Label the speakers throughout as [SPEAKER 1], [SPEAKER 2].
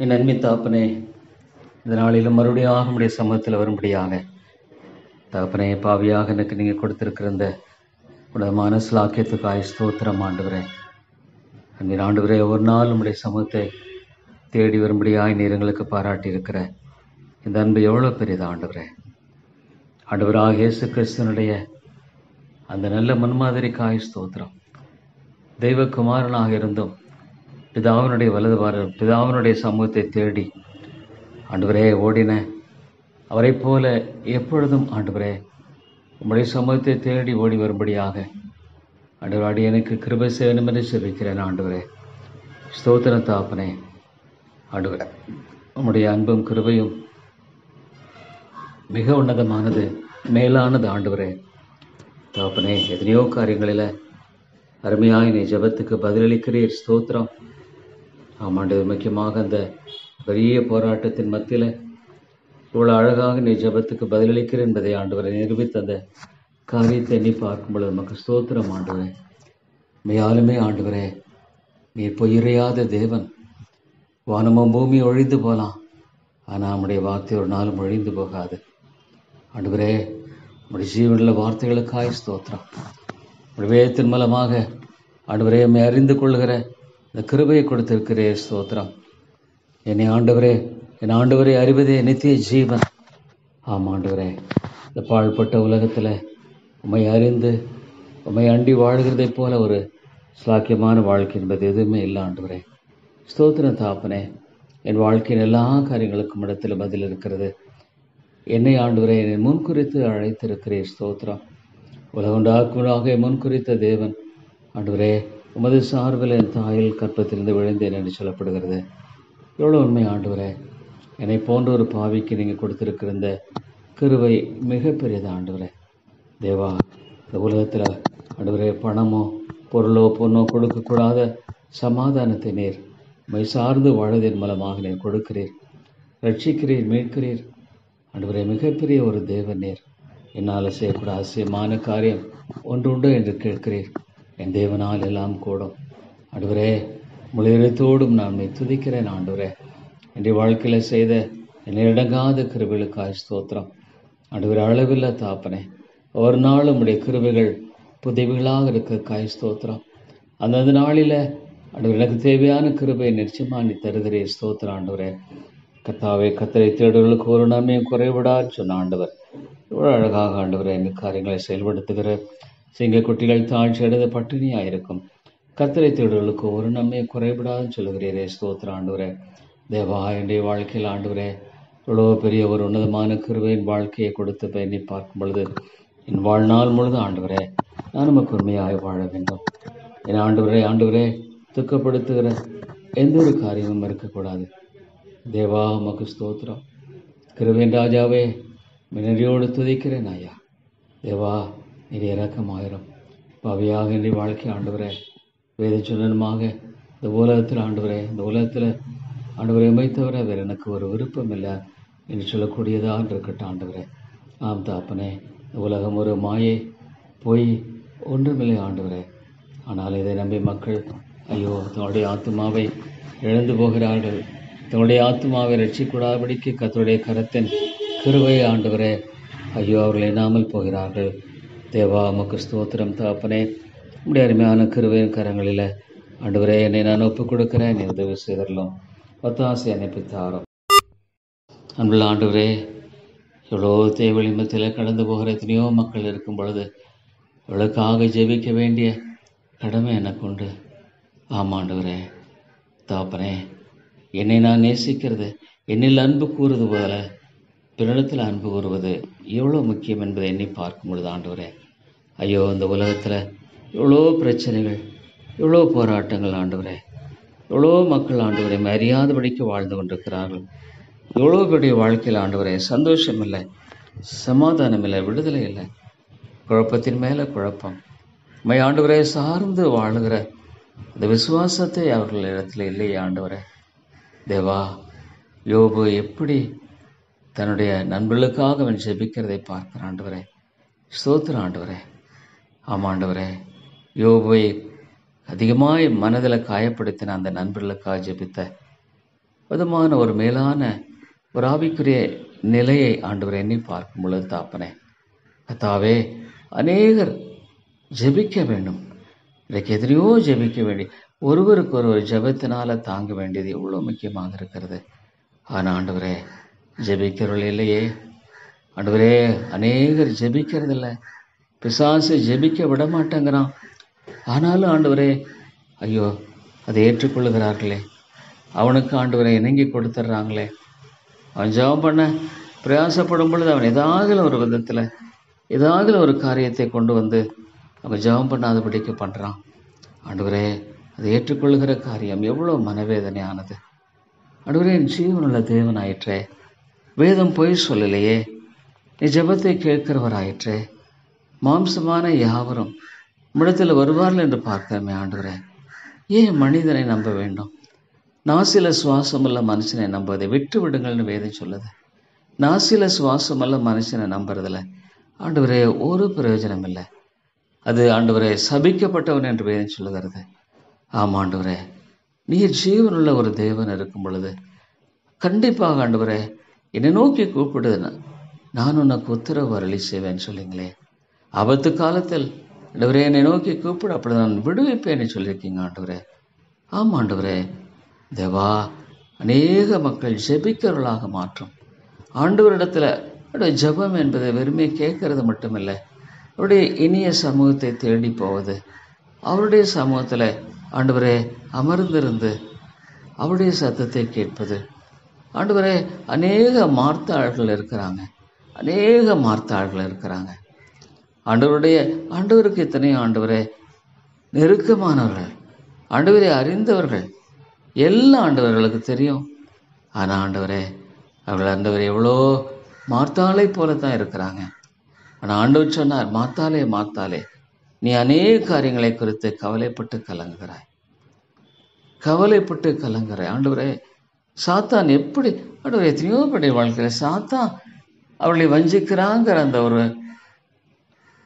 [SPEAKER 1] என் அன்பி தாப்பனே, இந்த நாளிலும் மறுபடியும் நம்முடைய சமூகத்தில் வரும்படியாக தகப்பனே, பாவியாக எனக்கு நீங்கள் கொடுத்திருக்கிற இந்த உன்னதமான ஸ்லாக்கியத்துக்காய் ஸ்தோத்திரம் ஆண்டவரே. அன்பின் ஆண்டவரே, ஒரு நாள் நம்முடைய சமூகத்தை தேடி வரும்படியாய் நீர் எங்களுக்கு பாராட்டி இருக்கிற இந்த அன்பு எவ்வளோ பெரியது ஆண்டவரே. ஆண்டவராக இயேசு கிறிஸ்துவனுடைய அந்த நல்ல முன்மாதிரிக்காய் ஸ்தோத்திரம். தெய்வகுமாரனாக இருந்தும் பிதாவினுடைய பிதாவினுடைய சமூகத்தை தேடி ஆண்டவரே ஓடின அவரை போல எப்பொழுதும் ஆண்டவரே உம்முடைய சமூகத்தை தேடி ஓடி வரும்படியாக ஆண்டவராடி எனக்கு கிருபை செய்யணும் என்று செபிக்கிறேன் ஆண்டவரே. ஸ்தோத்திரம் தாப்பனே. ஆண்டவரே, உம்முடைய அன்பும் கிருபையும் மிக உன்னதமானது, மேலானது ஆண்டவரே. தாப்பனே, எத்தனையோ காரியங்களில் அருமையாய் நீ ஜெபத்துக்கு பதிலளிக்கிறீர். ஸ்தோத்திரம். ஆமாண்டவர், முக்கியமாக அந்த பெரிய போராட்டத்தின் மத்தியில் இவ்வளோ அழகாக நீ ஜெபத்துக்கு பதிலளிக்கிற என்பதை ஆண்டவரை நிரூபித்த அந்த காரியத்தை எண்ணி பார்க்கும் பொழுது நமக்கு ஸ்தோத்திரம் ஆண்டவரே. மெய்யாலுமே ஆண்டவரே, நீர் பொய்யிறையாத தேவன். வானமும் பூமி ஒழிந்து போகலாம், ஆனால் நம்முடைய வார்த்தை ஒரு நாளும் ஒழிந்து போகாது ஆண்டவரே. நம்முடைய ஜீவனில் வார்த்தைகளுக்காய் ஸ்தோத்திரம். நம்முடைய வேதத்தின் மூலமாக ஆண்டவரே நம்மை அறிந்து கொள்கிற இந்த கிருபையை கொடுத்திருக்கிறே. ஸ்தோத்திரம். என் ஆண்டவரை அறிவதே நித்திய ஜீவன். ஆமாண்டவரே, இந்த பாழ்பட்ட உலகத்தில் உம்மை அறிந்து உம்மை அண்டி வாழ்கிறதை போல ஒரு சாக்கியமான வாழ்க்கை என்பது எதுவுமே இல்லை ஆண்டவரே. ஸ்தோத்திரம் தாப்பனே. என் வாழ்க்கையின் எல்லா காரியங்களுக்கும் இடத்தில் பதில் இருக்கிறது. என்னை ஆண்டவரை என்னை முன்குறித்து அழைத்திருக்கிறேன். ஸ்தோத்திரம். உலகுண்டாக்குவதாக முன்குறித்த தேவன் ஆண்டவரே, உமது சார்பில் என் தாயில் கற்பத்திலிருந்து விழுந்தேன் என்று சொல்லப்படுகிறது. எவ்வளோ உண்மை ஆண்டவரே. என்னை போன்ற ஒரு பாவிக்கு நீங்கள் கொடுத்திருக்கிற இந்த கிருபை மிகப்பெரியது ஆண்டவரே. தேவா, இந்த உலகத்தில் ஆண்டவரே பணமோ பொருளோ பொண்ணோ கொடுக்கக்கூடாத சமாதானத்தை நீர் மை சார்ந்து வாழ்வதன் மூலமாக நீர் கொடுக்கிறீர், ரட்சிக்கிறீர், மீட்கிறீர் ஆண்டவரே. மிகப்பெரிய ஒரு தேவன் நீர். என்னால் செய்யக்கூட அவசியமான காரியம் ஒன்று உண்டு என்று கேட்கிறீர். என் தேவனால் எல்லாம் கூடும் ஆண்டவரே. முழுதோடும் நான் துதிக்கிறேன் ஆண்டவரே. என்னுடைய வாழ்க்கையில் செய்த என்னிடங்காத கிருபைகளுக்காய் ஸ்தோத்திரம் ஆண்டவரே. அளவில்லை தாப்பனே. ஒரு நாள் உம்முடைய கிருபைகள் புதைவுகளாக இருக்க ஸ்தோத்திரம். அந்தந்த நாளில் ஆண்டவர் எனக்கு தேவையான கிருபையை நிச்சயமாக நீ தருகிறே. ஸ்தோத்திரம் ஆண்டவரே. கத்தாவே, கத்தரை தேடுகளுக்கு ஒரு நன்மையும் குறைவிடான்னு சொன்ன ஆண்டவர் இவ்வளோ அழகாக ஆண்டவரை இந்த காரியங்களை செயல்படுத்துகிற சிங்கக்குட்டிகள் தாழ்ச்சி அடைந்த பட்டினியாக இருக்கும் கத்தரை தேடுகளுக்கு ஒரு நன்மையை குறைவிடாதுன்னு சொல்லுகிறீரே. ஸ்தோத்திரம் ஆண்டவரே. தேவா, என்னுடைய வாழ்க்கையில் ஆண்டவரே இவ்வளோ பெரிய ஒரு உன்னதமான கிருபையின் வாழ்க்கையை கொடுத்து எண்ணி பார்க்கும் பொழுது என் வாழ்நாள் முழுதும் ஆண்டவரே நான் நமக்கு உண்மையாக வாழ வேண்டும். என் ஆண்டவரே துக்கப்படுத்துகிற எந்த ஒரு காரியமும் இருக்கக்கூடாது. தேவா, உமக்கு ஸ்தோத்திரம். கிருபையின் ராஜாவே, மினரியோடு துதிக்கிறேன் ஐயா. தேவா, நீர் இறக்கமாயிரும். பாவியாக என்னுடைய வாழ்க்கை ஆண்டவரே வேத சொன்னமாக இந்த உலகத்தில் ஆண்டவரை அமைத்தவரை வேறு எனக்கு ஒரு விருப்பம் இல்லை என்று சொல்லக்கூடியதாக இருக்கட்டும் ஆண்டவரே. ஆம் தாப்பனே, இந்த உலகம் ஒரு மாயை, பொய், ஒன்றுமில்லை ஆண்டவரே. ஆனால் இதை நம்பி மக்கள் ஐயோ தன்னுடைய ஆத்மாவை இழந்து போகிறார்கள். தன்னுடைய ஆத்மாவை ரட்சிக்கூடாதபடிக்கு கர்த்தருடைய கரத்தின் கிருபை ஆண்டவரே ஐயோ அவர்கள் எண்ணாமல் போகிறார்கள். தேவா, உமக்கு ஸ்தோத்திரம் தாப்பனே. உடைய அருமையான கிருபையின் கரங்களில் ஆண்டவரே என்னை நான் ஒப்புக் கொடுக்கிறேன். நீ உதவி செய்தரலும் ஒத்தாசை அனுப்பித்தாரும். அன்புள்ள ஆண்டவரே, எவ்வளோ தேவழி மத்தியில் கடந்து போகிற எத்தனையோ மக்கள் இருக்கும் பொழுது இவளுக்காக ஜெபிக்க வேண்டிய கடமை எனக்கு உண்டு. ஆமாண்டவரே தாப்பனே, என்னை நான் நேசிக்கிறது, என்னில் அன்பு கூறுவது போல பிறனிடத்தில் அன்பு கூறுவது எவ்வளோ முக்கியம் என்பதை எண்ணி பார்க்கும் பொழுது ஆண்டவரே ஐயோ இந்த உலகத்தில் எவ்வளோ பிரச்சனைகள், எவ்வளோ போராட்டங்கள் ஆண்டவரே. எவ்வளோ மக்கள் ஆண்டவரை அறியாதபடிக்கு வாழ்ந்து கொண்டிருக்கிறார்கள். எவ்வளோ பேருடைய வாழ்க்கையில் ஆண்டவரே சந்தோஷம் இல்லை, சமாதானம் இல்லை, விடுதலை இல்லை, குழப்பத்தின் மேலே குழப்பம். ஆண்டவரே சார்ந்து வாழுகிற இந்த விசுவாசத்தை அவர்கள் இடத்துல இல்லையே ஆண்டவரே. தேவா, யோபு எப்படி தன்னுடைய நண்பர்களுக்காக அவன் ஜெபிக்கிறதை பார்க்கிறான் ஆண்டவரே. ஸ்தோத்திரம் ஆண்டவரே. ஆமாண்டவரே, யோபுவை அதிகமாய் மனதில் காயப்படுத்தின அந்த நண்பர்களுக்காக ஜெபித்த விதமான ஒரு மேலான ஒரு ஆவிக்குரிய நிலையை ஆண்டவர் எண்ணி பார்க்கும் பொழுது தாப்பனே, கர்த்தாவே, அநேகர் ஜெபிக்க வேண்டும். இன்றைக்கு எத்தனையோ ஜெபிக்க வேண்டி ஒருவருக்கு ஒரு ஜெபத்தினால தாங்க வேண்டியது எவ்வளோ முக்கியமாக இருக்கிறது. ஆனால் ஆண்டவரே, ஜெபிக்கிறவர்கள் இல்லையே ஆண்டவரே. அநேகர் ஜெபிக்கிறதில்லை. பிசாசு ஜெபிக்க விட மாட்டேங்கிறான். ஆனாலும் ஆண்டவரே, ஐயோ, அதை ஏற்றுக்கொள்ளுகிறார்களே, அவனுக்கு ஆண்டவரை இணங்கி கொடுத்துட்றாங்களே. அவன் ஜெபம் பண்ண பிரயாசப்படும் பொழுது அவன் ஏதாவது ஒரு விதத்தில் ஏதாவது ஒரு காரியத்தை கொண்டு வந்து அவன் ஜெபம் பண்ணாதபடிக்கு பண்ணுறான். ஆண்டவரே, அதை ஏற்றுக்கொள்ளுகிற காரியம் எவ்வளோ மனவேதனையானது. ஆண்டவரே, என் ஜீவனுள்ள தேவனாயிற்றே, வேதம் பொய் சொல்லலையே, நீ ஜெபத்தை கேட்கிறவராயிற்றே, மாம்சமான யாவரும் உம்மிடத்தில் வருவார்கள் என்று பார்க்கிறமே. ஆண்டவரே, ஏன் மனிதனை நம்ப வேண்டும்? நாசில சுவாசமுள்ள மனுஷனை நம்புவதை விட்டு விடுங்கள்னு வேதம் சொல்லுது. நாசில சுவாசமுள்ள மனுஷனை நம்புறதில்ல ஆண்டவரே ஒரு பிரயோஜனம் இல்லை. அது ஆண்டவரே சபிக்கப்பட்டவன் என்று வேதம் சொல்லுகிறது. ஆமாம் ஆண்டவரே, நீர் ஜீவனுள்ள ஒரு தேவன் இருக்கும் பொழுது கண்டிப்பாக ஆண்டவரே என்னை நோக்கி கூப்பிடுதுன்னா நான் உனக்கு உத்தரவு அருளி செய்வேன்னு சொல்லிங்களே. ஆபத்து காலத்தில் ஆண்டவரே என்னை நோக்கி கூப்பிடு, அப்படி நான் விடுவிப்பேன்னு சொல்லியிருக்கீங்க ஆண்டவரே. ஆமாம் ஆண்டவரே, தேவா, அநேக மக்கள் ஜெபிக்கிறவர்களாக மாற்றும். ஆண்டவரிடத்தில் அவருடைய ஜெபம் என்பதை வெறுமே கேட்கறது மட்டுமில்லை, அவருடைய இனிய சமூகத்தை தேடி போவது, அவருடைய சமூகத்தில் ஆண்டவரே அமர்ந்திருந்து அவருடைய சத்தத்தை கேட்பது. ஆண்டவரே, அநேக மார்த்தாள்கள் இருக்கிறாங்க, அநேக மார்த்தாள்கள் இருக்கிறாங்க. ஆண்டவருக்கு இத்தனையோ ஆண்டவரே நெருக்கமானவர்கள், ஆண்டவரை அறிந்தவர்கள் எல்லா ஆண்டவர்களுக்கு தெரியும். ஆனால் ஆண்டவரே, அவர்கள் ஆண்டவரை எவ்வளோ மார்த்தாளை போல தான் இருக்கிறாங்க. ஆனால் ஆண்டவர் சொன்னார், மார்த்தாளே மார்த்தாளே, நீ அநேக காரியங்களை குறித்து கவலைப்பட்டு கலங்குகிறாய், கவலைப்பட்டு கலங்குகிறாய். ஆண்டவரே, சாத்தான் எப்படி ஆண்டவரே எத்தனையோ படி வாழ்க்கையில் சாத்தான் அவர்களை வஞ்சிக்கிறாங்கிற அந்த ஒரு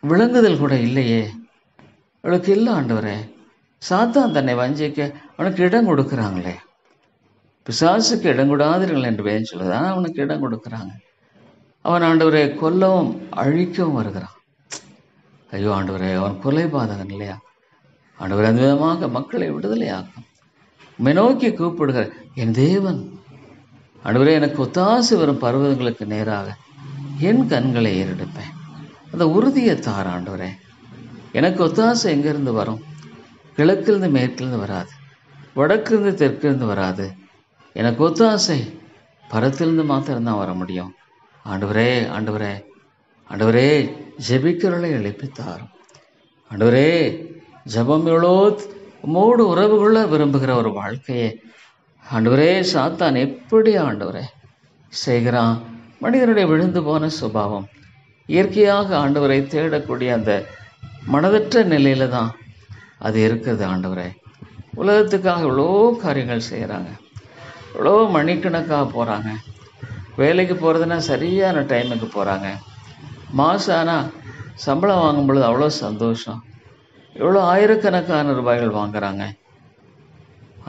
[SPEAKER 1] விளங்குதல் கூட இல்லையே, அவளுக்கு இல்லை. ஆண்டவரே, சாத்தான் தன்னை வஞ்சிக்க அவனுக்கு இடம் கொடுக்குறாங்களே. பிசாசுக்கு இடம் கொடாதீர்கள் என்று வேதம் சொல்லுது. ஆனால் அவனுக்கு இடம் கொடுக்குறாங்க. அவன் ஆண்டவரை கொல்லவும் அழிக்கவும் வருகிறான். ஐயோ ஆண்டவரே, அவன் கொலைபாதகன் இல்லையா? ஆண்டவரே, அந்த விதமாக மக்களை விடுதலையாக்கும். உம்மை நோக்கி கூப்பிடுகிற என் தேவன் ஆண்டவரே, எனக்கு ஒத்தாசை வரும் பர்வதங்களுக்கு நேராக என் கண்களை ஏறெடுப்பேன். அந்த உறுதியை தார ஆண்டவரே. எனக்கு ஒத்தாசை எங்கேருந்து வரும்? கிழக்கிலிருந்து மேற்கிலிருந்து வராது, வடக்கிலிருந்து தெற்கிலிருந்து வராது. எனக்கு ஒத்தாசை பரத்திலிருந்து மாத்திரம்தான் வர முடியும். ஆண்டவரே, ஆண்டவரே, ஆண்டவரே, ஜெபிக்கிறவர்களை எழுப்பித்தாரும். ஆண்டவரே, ஜெபம் எவ்வளோ உம்மோடு உறவு கொள்ள விரும்புகிற ஒரு வாழ்க்கையை ஆண்டவரே சாத்தான் எப்படி ஆண்டவரே செய்கிறான்? மனிதனுடைய விழுந்து போன சுபாவம், இயற்கையாக ஆண்டவரை தேடக்கூடிய அந்த மனதற்ற நிலையில தான் அது இருக்குது. ஆண்டவரே, உலகத்துக்காக இவ்வளோ காரியங்கள் செய்கிறாங்க, இவ்வளோ மணிக்கணக்காக போகிறாங்க. வேலைக்கு போகிறதுனா சரியான டைமுக்கு போகிறாங்க. மாதம் ஆனால் சம்பளம் வாங்கும் பொழுது அவ்வளோ சந்தோஷம், எவ்வளோ ஆயிரக்கணக்கான ரூபாய்கள் வாங்குகிறாங்க.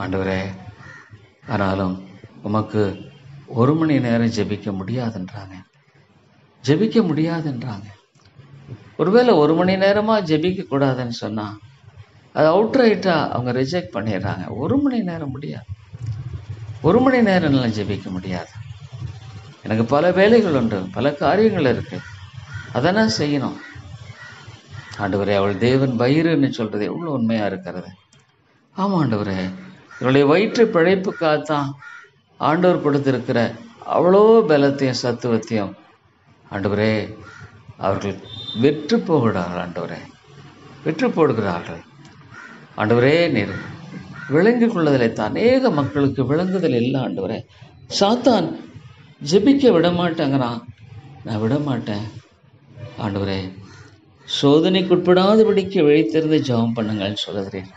[SPEAKER 1] ஆண்டவரே, ஆனாலும் உமக்கு 1 மணி நேரம் ஜெபிக்க முடியாதுன்றாங்க, ஜெபிக்க முடியாதுன்றாங்க. ஒருவேளை 1 மணி நேரமாக ஜெபிக்கக்கூடாதுன்னு சொன்னால் அது அவுட்ரைட்டாக அவங்க ரிஜெக்ட் பண்ணிடுறாங்க. 1 மணி நேரம் முடியாது, 1 மணி நேரம்லாம் ஜெபிக்க முடியாது. எனக்கு பல வேலைகள் உண்டு, பல காரியங்கள் இருக்குது, அதெல்லாம் செய்யணும். ஆண்டவரே, அவள் தேவன் வயிறுன்னு சொல்கிறது எவ்வளோ உண்மையாக இருக்கிறது. ஆமாம் ஆண்டவரே, இவளுடைய வயிற்று பிழைப்புக்காகத்தான் ஆண்டவர் கொடுத்திருக்கிற அவ்வளோ பலத்தையும் சத்துவத்தையும் ஆண்டவரே அவர்கள் வெற்று போகிறார்கள். ஆண்டவரே, வெற்று போடுகிறார்கள். ஆண்டவரே, நீர் விளங்கி கொள்வதில்லை. அநேக மக்களுக்கு விளங்குதல் இல்லை. ஆண்டவரே, சாத்தான் ஜெபிக்க விடமாட்டேங்கிறான், நான் விடமாட்டேன். ஆண்டவரே, சோதனைக்குட்படாதபடிக்கு விழித்திருந்து ஜெபம் பண்ணுங்கள்னு சொல்லுகிறேன்.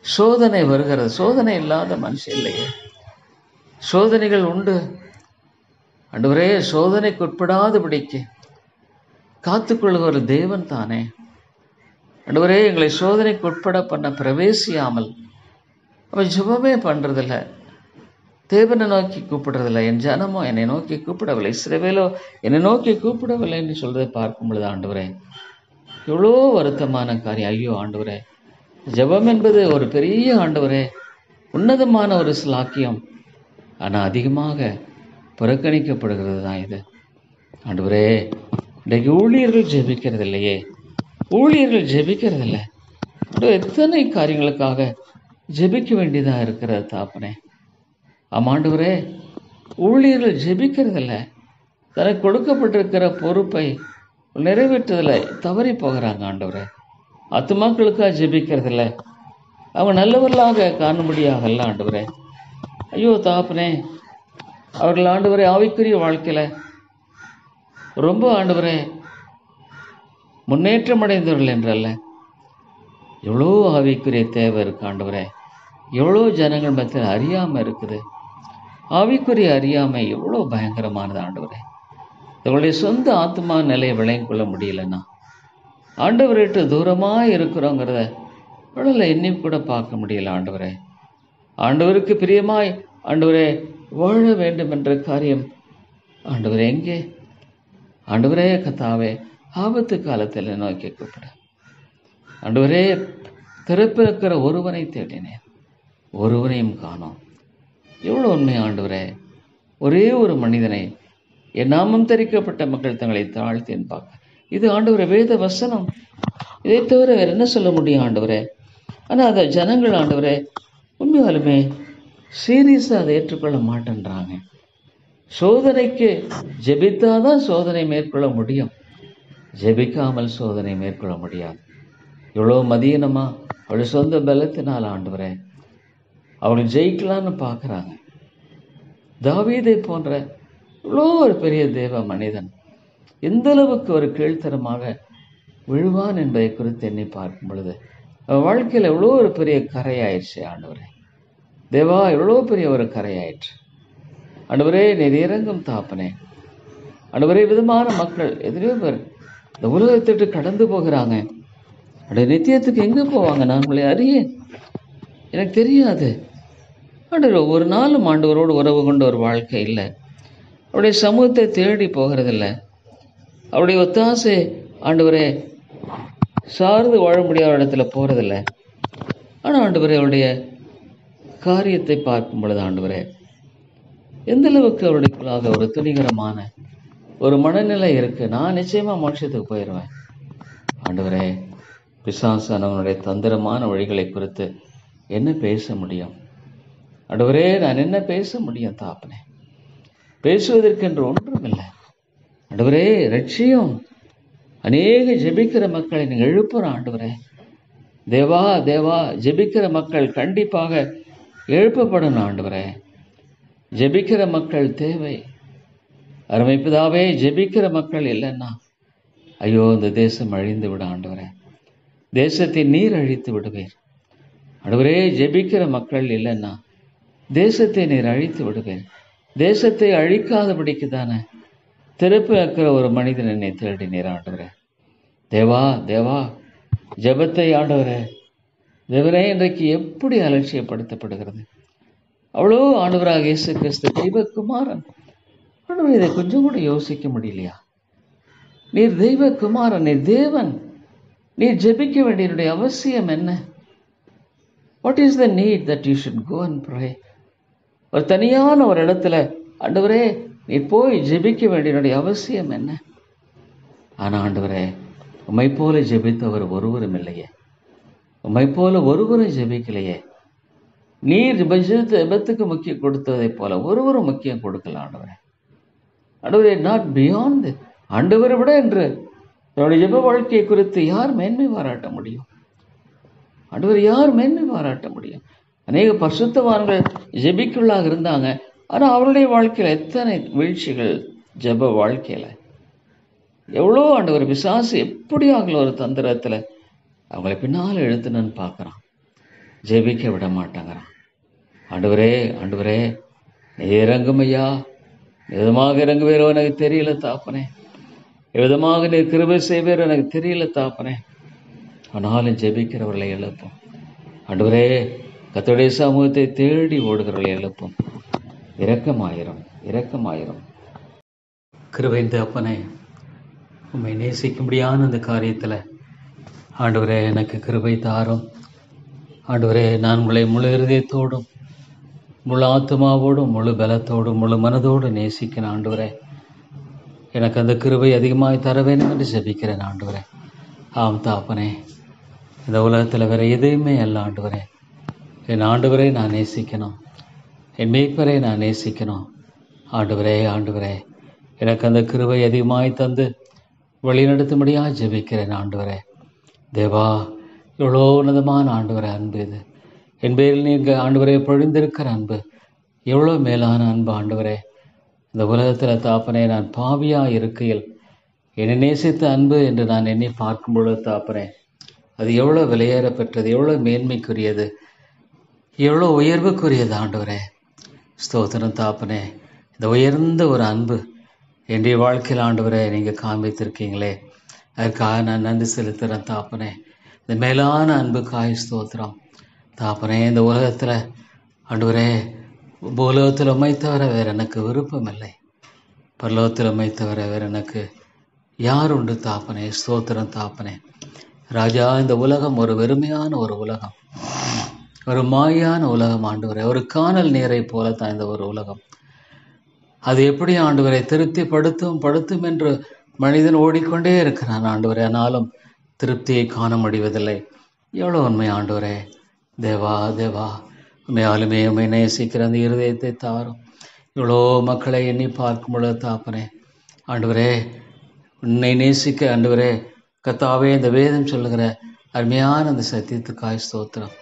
[SPEAKER 1] சோதனை வருகிறது, சோதனை இல்லாத மனுஷன் இல்லையே. சோதனைகள் உண்டு. ஆண்டவரே, சோதனைக்குட்படாதபடிக்கு காத்துக்கொள்ளுகிற தேவன் தானே. ஆண்டவரே, எங்களை சோதனைக்கு உட்பட பண்ண பிரவேசியாமல் அவன் ஜெபமே பண்ணுறதில்ல. தேவனை நோக்கி கூப்பிடுறதில்லை. என் ஜனமோ என்னை நோக்கி கூப்பிடவில்லை, இஸ்ரவேலோ என்னை நோக்கி கூப்பிடவில்லை என்று சொல்றதை பார்க்கும் பொழுது ஆண்டவரே எவ்வளோ வருத்தமான காரியம். ஐயோ ஆண்டவரே, ஜெபம் என்பது ஒரு பெரிய ஆண்டவரே உன்னதமான ஒரு ஸ்லாக்கியம். ஆனால் அதிகமாக புறக்கணிக்கப்படுகிறது தான் இது. ஆண்டவரே, இன்றைக்கு ஊழியர்கள் ஜெபிக்கிறது இல்லையே, ஊழியர்கள் ஜெபிக்கிறதில்ல. எத்தனை காரியங்களுக்காக ஜெபிக்க வேண்டியதாக இருக்கிறது தாப்பனே. ஆமாண்டவரே, ஊழியர்கள் ஜெபிக்கிறதில்ல. தனக்கு கொடுக்கப்பட்டிருக்கிற பொறுப்பை நிறைவேற்றுதலை தவறி போகிறாங்க ஆண்டவரே. ஆத்துமாக்களுக்காக ஜெபிக்கிறதில்ல, அவங்க நல்லவர்களாக காணும்படியாக அல்ல ஆண்டவரே. ஐயோ தாப்பனே, அவர்கள் ஆண்டவரே ஆவிக்குரிய வாழ்க்கையில் ரொம்ப ஆண்டவரே முன்னேற்றம் அடைந்தவர்கள் என்றல்ல, எவ்வளோ ஆவிக்குரிய தேவை இருக்கு ஆண்டவரே. எவ்வளோ ஜனங்கள் மத்தியில் அறியாமல் இருக்குது. ஆவிக்குரிய அறியாமை எவ்வளோ பயங்கரமானது ஆண்டவரே. தங்களுடைய சொந்த ஆத்மா நிலையை விளங்கிக் கொள்ள முடியலன்னா ஆண்டவர்கிட்ட தூரமாக இருக்கிறோங்கிறத உடலை எண்ணி கூட பார்க்க முடியல ஆண்டவரே. ஆண்டவருக்கு பிரியமாய் ஆண்டவரே வாழ வேண்டும் என்ற காரியம் ஆண்டவரே எங்கே? ஆண்டவரே கத்தாவே, ஆபத்து காலத்தில் நோக்கி கூப்பிட ஆண்டவரே, திறப்பிருக்கிற ஒருவனை தேடினேன், ஒருவனையும் காணோம். எவ்வளோ உண்மை ஆண்டவரே. ஒரே ஒரு மனிதனை என் நாமம் தரிக்கப்பட்ட மக்கள் தங்களை தாழ்த்தேன் பார்க்க. இது ஆண்டவரே வேத வசனம். இதை தவிர வேற என்ன சொல்ல முடியும் ஆண்டவரே? ஆனால் அதை ஜனங்கள் ஆண்டவரே உண்மையாலுமே சீரியஸாக அதை ஏற்றுக்கொள்ள மாட்டேன்றாங்க. சோதனைக்கு ஜெபித்தாதான் சோதனை மேற்கொள்ள முடியும், ஜெபிக்காமல் சோதனை மேற்கொள்ள முடியாது. எவ்வளோ மதியனமா அவள் சொந்த பலத்தினால் ஆண்டவரே அவள் ஜெயிக்கலான்னு பார்க்குறாங்க. தாவீதை போன்ற இவ்வளோ ஒரு பெரிய தேவ மனிதன் எந்த அளவுக்கு ஒரு கீழ்த்தரமாக விழுவான் என்பதை குறித்து எண்ணி பார்க்கும் பொழுது அவன் வாழ்க்கையில் எவ்வளோ ஒரு பெரிய கரையாயிடுச்சு ஆண்டவரே. தேவா, எவ்வளோ பெரிய ஒரு கரையாயிற்று ஆண்டவரே. நீர் இறங்கும் தாப்பனே ஆண்டவரே. விதமான மக்கள் எத்தனையோ பேர் இந்த உலகத்திட்டு கடந்து போகிறாங்க. அப்படியே நித்தியத்துக்கு எங்கே போவாங்க? நான் உங்களை அறியேன், எனக்கு தெரியாது ஆண்டவர். ஒரு நாளும் ஆண்டவரோடு உறவு கொண்ட ஒரு வாழ்க்கை இல்லை. அவருடைய சமூகத்தை தேடி போகிறதில்லை. அவருடைய ஒத்தாசை ஆண்டவரே சார்ந்து வாழ முடியாத இடத்துல போகிறதில்லை. ஆனால் ஆண்டவரே அவருடைய காரியத்தை பார்க்கும் பொழுது ஆண்டவரே எந்த அளவுக்கு அவருடையக்குள்ளாக ஒரு துணிகரமான ஒரு மனநிலை இருக்கு. நான் நிச்சயமா மோட்சத்துக்கு போயிடுவேன் ஆண்டவரே. பிசாசானவனுடைய தந்திரமான வழிகளை குறித்து என்ன பேச முடியும் ஆண்டவரே? நான் என்ன பேச முடியும் தாப்பனே? பேசுவதற்கென்று ஒன்றும் இல்லை ஆண்டவரே. ரட்சியம் அநேக ஜெபிக்கிற மக்களை நீங்கள் எழுப்புற ஆண்டவரே. தேவா தேவா, ஜெபிக்கிற மக்கள் கண்டிப்பாக எழுப்பப்படணும் ஆண்டவரே. ஜெபிக்கிற மக்கள் தேவை அருமைப்பிதாவே. ஜெபிக்கிற மக்கள் இல்லைன்னா ஐயோ இந்த தேசம் அழிந்து விட ஆண்டவரே. தேசத்தை நீர் அழித்து விடுவீர் ஆண்டவரே. ஜெபிக்கிற மக்கள் இல்லைன்னா தேசத்தை நீர் அழித்து விடுவீர். தேசத்தை அழிக்காதபடிக்கு தானே திறப்பு இருக்கிற ஒரு மனிதன் என்னை தேடினீர் ஆண்டவரே. தேவா தேவா, ஜெபத்தை ஆண்டவரே தேவனே இன்றைக்கு எப்படி அலட்சியப்படுத்தப்படுகிறது. அவ்வளோ ஆண்டவராக இயேசு கிறிஸ்து தெய்வகுமாரன் ஆண்டவர், இதை கொஞ்சம் கூட யோசிக்க முடியலையா? நீர் தெய்வகுமாரன், நீர் தேவன், நீர் ஜெபிக்க வேண்டியனுடைய அவசியம் என்ன? What is the need that you should go and pray? ஒரு தனியான ஒரு இடத்துல ஆண்டவரே நீ போய் ஜெபிக்க வேண்டியனுடைய அவசியம் என்ன? ஆனால் ஆண்டவரே, உம்மை போல ஜெபித்தவர் ஒருவரும் இல்லையே, உம்மை போல ஒருவரும் ஜெபிக்கலையே. நீர் ஜெபத்துக்கு முக்கியம் கொடுத்ததை போல ஒருவரும் முக்கியம் கொடுக்கல ஆண்டவரே. ஆண்டவரே, நாட் பியாண்ட் ஆண்டவரை விட என்று தன்னுடைய ஜெப வாழ்க்கையை குறித்து யார் மேன்மை பாராட்ட முடியும்? ஆண்டவர் யார் மேன்மை பாராட்ட முடியும்? அநேக பரிசுத்தவான்கள் ஜெபிக்குள்ளாக இருந்தாங்க. ஆனால் அவருடைய வாழ்க்கையில் எத்தனை வீழ்ச்சிகள், ஜெப வாழ்க்கையில் எவ்வளோ ஆண்டவர் பிசாசு எப்படியாக ஒரு தந்திரத்தில் அவங்களை பின்னால் எழுத்துனன்னு பார்க்குறான். ஜெபிக்க விட மாட்டாங்கிறான். ஆண்டவரே ஆண்டவரே, இறங்கும் ஐயா, விதமாக இறங்குவேரோ எனக்கு தெரியல தாப்பனே, விதமாக நீ கிருபை செய்வேரோ எனக்கு தெரியல தாப்பனே. ஆனாலும் ஜெபிக்கிறவர்களை எழுப்போம் ஆண்டவரே. கர்த்தருடைய சமூகத்தை தேடி ஓடுகிறவர்களை எழுப்போம். இரக்கமாயிரும், இரக்கமாயிரும். கிருபையின் தகப்பனே, உம்மை நேசிக்கும்படியான அந்த காரியத்தில் ஆண்டவரே எனக்கு கிருபை தாரும். ஆண்டவரே, நான் உங்களை முழு இருதயத்தோடும் முழு ஆத்மாவோடும் முழு பலத்தோடும் முழு மனதோடு நேசிக்கிறேன் ஆண்டவரே. எனக்கு அந்த கிருபை அதிகமாய் தர வேண்டும் என்று ஜெபிக்கிறேன் ஆண்டவரே. ஆம் தாப்பனே, இந்த உலகத்தில் வேற எதையுமே அல்ல ஆண்டவரே. என் ஆண்டவரை நான் நேசிக்கணும், என் மேய்ப்பரை நான் நேசிக்கணும் ஆண்டவரே. ஆண்டவரே, எனக்கு அந்த கிருபை அதிகமாய் தந்து வழிநடத்தும்படியாக ஜெபிக்கிறேன் ஆண்டவரே. தேவா, எவ்வளோ உன்னதமான ஆண்டவரே அன்பு இது. என் பேரில் நீங்கள் ஆண்டவரை பொழிந்திருக்கிற அன்பு எவ்வளோ மேலான அன்பு ஆண்டவரே. இந்த உலகத்தில் தாப்பனே, நான் பாவியாக இருக்கையில் என்னை நேசித்த அன்பு என்று நான் எண்ணி பார்க்கும் பொழுது தாப்பனே, அது எவ்வளோ விலையேற பெற்றது, எவ்வளோ மேன்மைக்குரியது, எவ்வளோ உயர்வுக்குரியது ஆண்டவரே. ஸ்தோத்திரம் தாப்பனே. இந்த உயர்ந்த ஒரு அன்பு என்னுடைய வாழ்க்கையில் ஆண்டவரே நீங்கள் காண்பித்திருக்கீங்களே, அதற்காக நான் நன்றி செலுத்துகிறேன் தாப்பனே. இந்த மேலான அன்புக்காய் ஸ்தோத்திரம் தாப்பனே. இந்த உலகத்தில் ஆண்டவரே, பூலோகத்தில் உம்மை தவிர வேறு எனக்கு விருப்பம் இல்லை, பரலோகத்தில் உம்மை தவிர வேறு எனக்கு யார் உண்டு தாப்பனே. ஸ்தோத்திரம் தாப்பனே. ராஜா, இந்த உலகம் ஒரு வெறுமையான ஒரு உலகம், ஒரு மாயான உலகம் ஆண்டவரே. ஒரு காணல் நீரை போல தான் இந்த ஒரு உலகம். அது எப்படி ஆண்டவரை திருப்தி படுத்தும் என்று மனிதன் ஓடிக்கொண்டே இருக்கிறான் ஆண்டவரே. ஆனாலும் திருப்தியை காண முடிவதில்லை. எவ்வளோ உண்மை ஆண்டவரே. தேவா தேவா, உண்மையாலுமே உண்மை நேசிக்கிற அந்த இருதயத்தை தாரும். இவ்வளோ மக்களை எண்ணி பார்க்கும் பொழுது தாப்பனே ஆண்டவரே, உன்னை நேசிக்க ஆண்டவரே கர்த்தாவே, இந்த வேதம் சொல்லுகிற அருமையான அந்த சத்தியத்துக்காய் ஸ்தோத்திரம்.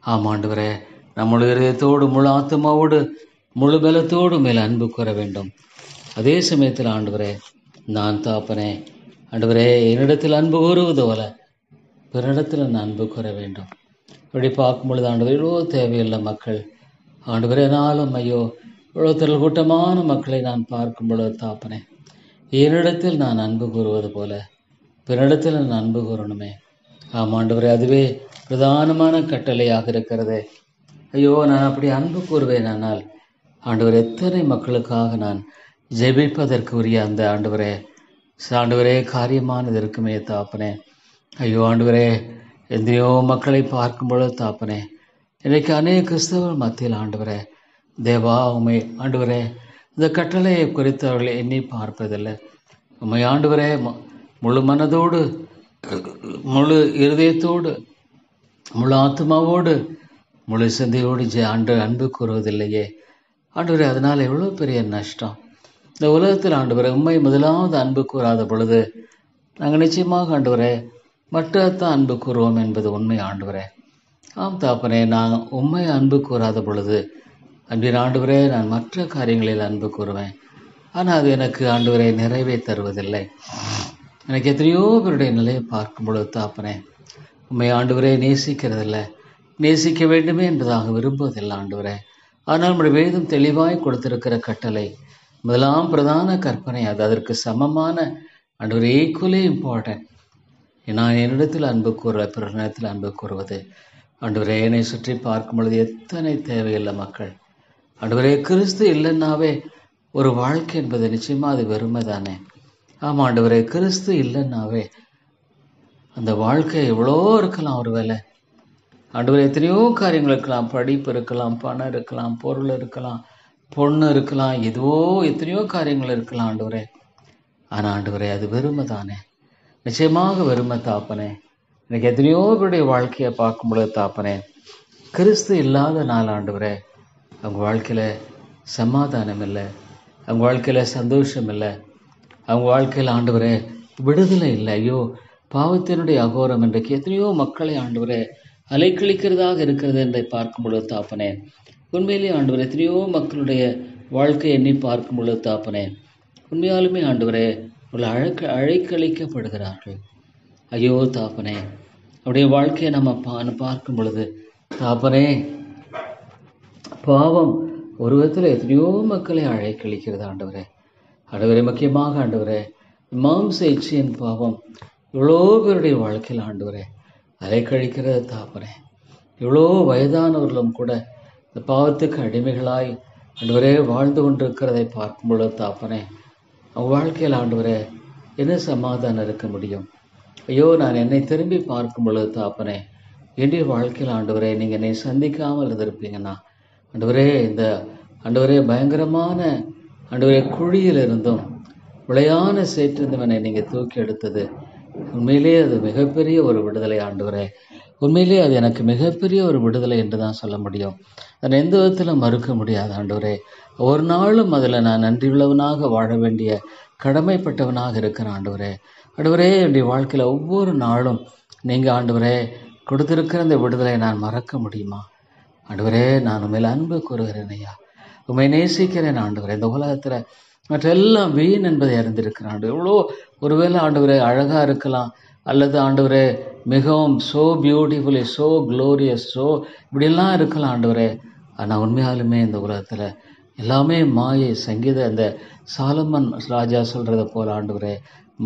[SPEAKER 1] ஆமாம் ஆண்டவரே, நம்முடைய இருதயத்தோடு முழு ஆத்மாவோடு முழு பலத்தோடு மேல் அன்பு கூற வேண்டும். அதே சமயத்தில் ஆண்டவரே, நான் தாப்பனே ஆண்டவரே, என்னிடத்தில் அன்பு கூறுவது போல பிறனிடத்தில் நான் அன்பு கூற வேண்டும். இப்படி பார்க்கும் பொழுது ஆண்டவரே, இவ்வளோ தேவையில்லை மக்கள் ஆண்டவரே. ஆனாலும் ஐயோ, இவ்வளோ திரள் கூட்டமான மக்களை நான் பார்க்கும் பொழுது தாப்பனே, என்னிடத்தில் நான் அன்பு கூறுவது போல பிறனிடத்தில் நான் அன்பு கூறணுமே. ஆமாம் ஆண்டவரே, அதுவே பிரதானமான கட்டளையாக இருக்கிறது. ஐயோ, நான் அப்படி அன்பு கூறுவேன். ஆனால் ஆண்டவர், எத்தனை மக்களுக்காக நான் ஜெபிப்பதற்கு உரிய அந்த ஆண்டவரே காரியமானது இருக்குமே தாப்பனே. ஐயோ ஆண்டவரே, எத்தனையோ மக்களை பார்க்கும் பொழுது தாப்பனே, இன்றைக்கு அநேக கிறிஸ்தவர்கள் மத்தியில் ஆண்டவரே தேவா, உண்மை ஆண்டவரே இந்த கட்டளையை குறித்து அவர்களை எண்ணி பார்ப்பதில்லை. உண்மை ஆண்டவரே, முழு மனதோடு முழு இருதயத்தோடு முழு ஆத்மாவோடு முழு சிந்தையோடு அன்பு கூறுவதில்லையே ஆண்டவரே. அதனால் எவ்வளோ பெரிய நஷ்டம் இந்த உலகத்தில் ஆண்டவரே. உண்மை முதலாவது அன்பு கூறாத பொழுது நாங்கள் நிச்சயமாக ஆண்டவரே மற்றத்தான் அன்பு கூறுவோம் என்பது உண்மை ஆண்டவரே. ஆம் தாப்பனே, நான் உண்மை அன்பு கூறாத பொழுது அன்பின் ஆண்டவரே, நான் மற்ற காரியங்களில் அன்பு கூறுவேன். ஆனால் அது எனக்கு ஆண்டவரே நிறைவே தருவதில்லை. எனக்கு எத்தனையோ பேருடைய நிலையை பார்க்கும் பொழுது தாப்பனே, உண்மை ஆண்டவரே நேசிக்கிறதில்லை, நேசிக்க வேண்டுமே என்பதாக விரும்புவதில்லை ஆண்டவரே. ஆனால் நம்முடைய வேதம் தெளிவாய் கொடுத்திருக்கிற கட்டளை முதலாம் பிரதான கற்பனை, அது அதற்கு சமமான ஆண்டவரே ஈக்குவலி இம்பார்ட்டன்ட். நான் என்னிடத்தில் அன்பு கூற பிறனிடத்தில் அன்பு கூறுவது. ஆண்டவரே, என்னை சுற்றி பார்க்கும் பொழுது எத்தனை தேவையில்லை மக்கள் ஆண்டவரே. கிறிஸ்து இல்லைன்னாவே ஒரு வாழ்க்கை என்பது நிச்சயமாக அது வெறுமை தானே. ஆமாம் ஆண்டவரே, கிறிஸ்து இல்லைன்னாவே அந்த வாழ்க்கை எவ்வளோ இருக்கலாம். ஒரு வேலை ஆண்டவரே, எத்தனையோ காரியங்கள் இருக்கலாம். படிப்பு இருக்கலாம், பணம் இருக்கலாம், பொருள் இருக்கலாம், பொண்ணு இருக்கலாம், எத்தனையோ காரியங்கள் இருக்கலாம் ஆண்டவரே. ஆனால் ஆண்டவரே, அது வெறுமை தானே, நிச்சயமாக வெறுமை தாப்பனே. எனக்கு எத்தனையோ பேருடைய வாழ்க்கையை பார்க்கும் பொழுது தாப்பனே, கிறிஸ்து இல்லாத நாள் ஆண்டவரே அவங்க வாழ்க்கையில் சமாதானம் இல்லை, அவங்க வாழ்க்கையில் சந்தோஷம் இல்லை, அவங்க வாழ்க்கையில் ஆண்டவரே விடுதலை இல்லை. ஐயோ, பாவத்தினுடைய அகோரம் இன்றைக்கு எத்தனையோ மக்களை ஆண்டவரே அலைக்கழிக்கிறதாக இருக்கிறது என்பதை பார்க்கும் பொழுது தாப்பனே, உண்மையிலேயே ஆண்டவரே எத்தனையோ மக்களுடைய வாழ்க்கை எண்ணி பார்க்கும் பொழுது தாப்பனே, உண்மையாலுமே ஆண்டவரே அழைக்கழிக்கப்படுகிறார்கள். ஐயோ தாப்பனே, அவருடைய வாழ்க்கையை நம்ம பார்க்கும் பொழுது தாப்பனே, பாவம் ஒரு விதத்தில் எத்தனையோ மக்களை அழைக்கழிக்கிறது ஆண்டவரே. ஆண்டவரே, முக்கியமாக ஆண்டவரே மாம்ச இச்சையின் பாவம் இவ்வளோ பேருடைய வாழ்க்கையில் ஆண்டவரே அலைக்கழிக்கிறது தாப்பனே. இவ்வளோ வயதானவர்களும் கூட இந்த பாவத்துக்கு அடிமைகளாய் ஆண்டவரே வாழ்ந்து கொண்டிருக்கிறதை பார்க்கும் பொழுது தாப்பனே, அவங்க வாழ்க்கையில் ஆண்டவரே என்ன சமாதானம் இருக்க முடியும்? ஐயோ, நான் என்னை திரும்பி பார்க்கும் பொழுது தாப்பனே, என்னுடைய வாழ்க்கையில் ஆண்டவரே நீங்கள் என்னை சந்திக்காமல் இருந்திருப்பீங்கன்னா, ஆண்டவரே இந்த ஆண்டவரே பயங்கரமான ஆண்டவரே குழியில் இருந்தும் விளையான சேற்றிருந்தும் என்னை நீங்கள் தூக்கி எடுத்தது உண்மையிலே அது மிகப்பெரிய ஒரு விடுதலை ஆண்டவரே. உண்மையிலே அது எனக்கு மிகப்பெரிய ஒரு விடுதலை என்று தான் சொல்ல முடியும். அதை எந்த விதத்திலும் மறுக்க முடியாது ஆண்டவரே. ஒரு நாளும் அதில் நான் நன்றியுள்ளவனாக வாழ வேண்டிய கடமைப்பட்டவனாக இருக்கிறேன் ஆண்டவரே. ஆண்டவரே, என்னுடைய வாழ்க்கையில் ஒவ்வொரு நாளும் நீங்கள் ஆண்டவரே கொடுத்திருக்கிற அந்த விடுதலை நான் மறக்க முடியுமா? ஆண்டவரே, நான் உண்மையில் அன்பு கூறுகிறேன் ஐயா, உண்மை நேசிக்கிறேன் ஆண்டவரே. இந்த உலகத்தில் மற்றெல்லாம் வீண் என்பதை அறிந்திருக்கிறேன் ஆண்டு. எவ்வளோ ஒருவேளை ஆண்டவரே அழகாக இருக்கலாம், அல்லது ஆண்டவரே மிகவும் so beautifully so glorious so இப்படியெல்லாம் இருக்கலாம் ஆண்டவரே. ஆனால் உண்மையாலுமே இந்த உலகத்தில் எல்லாமே மாயை. சங்கீத அந்த சாலமன் ராஜா சொல்கிறத போல் ஆண்டவரே,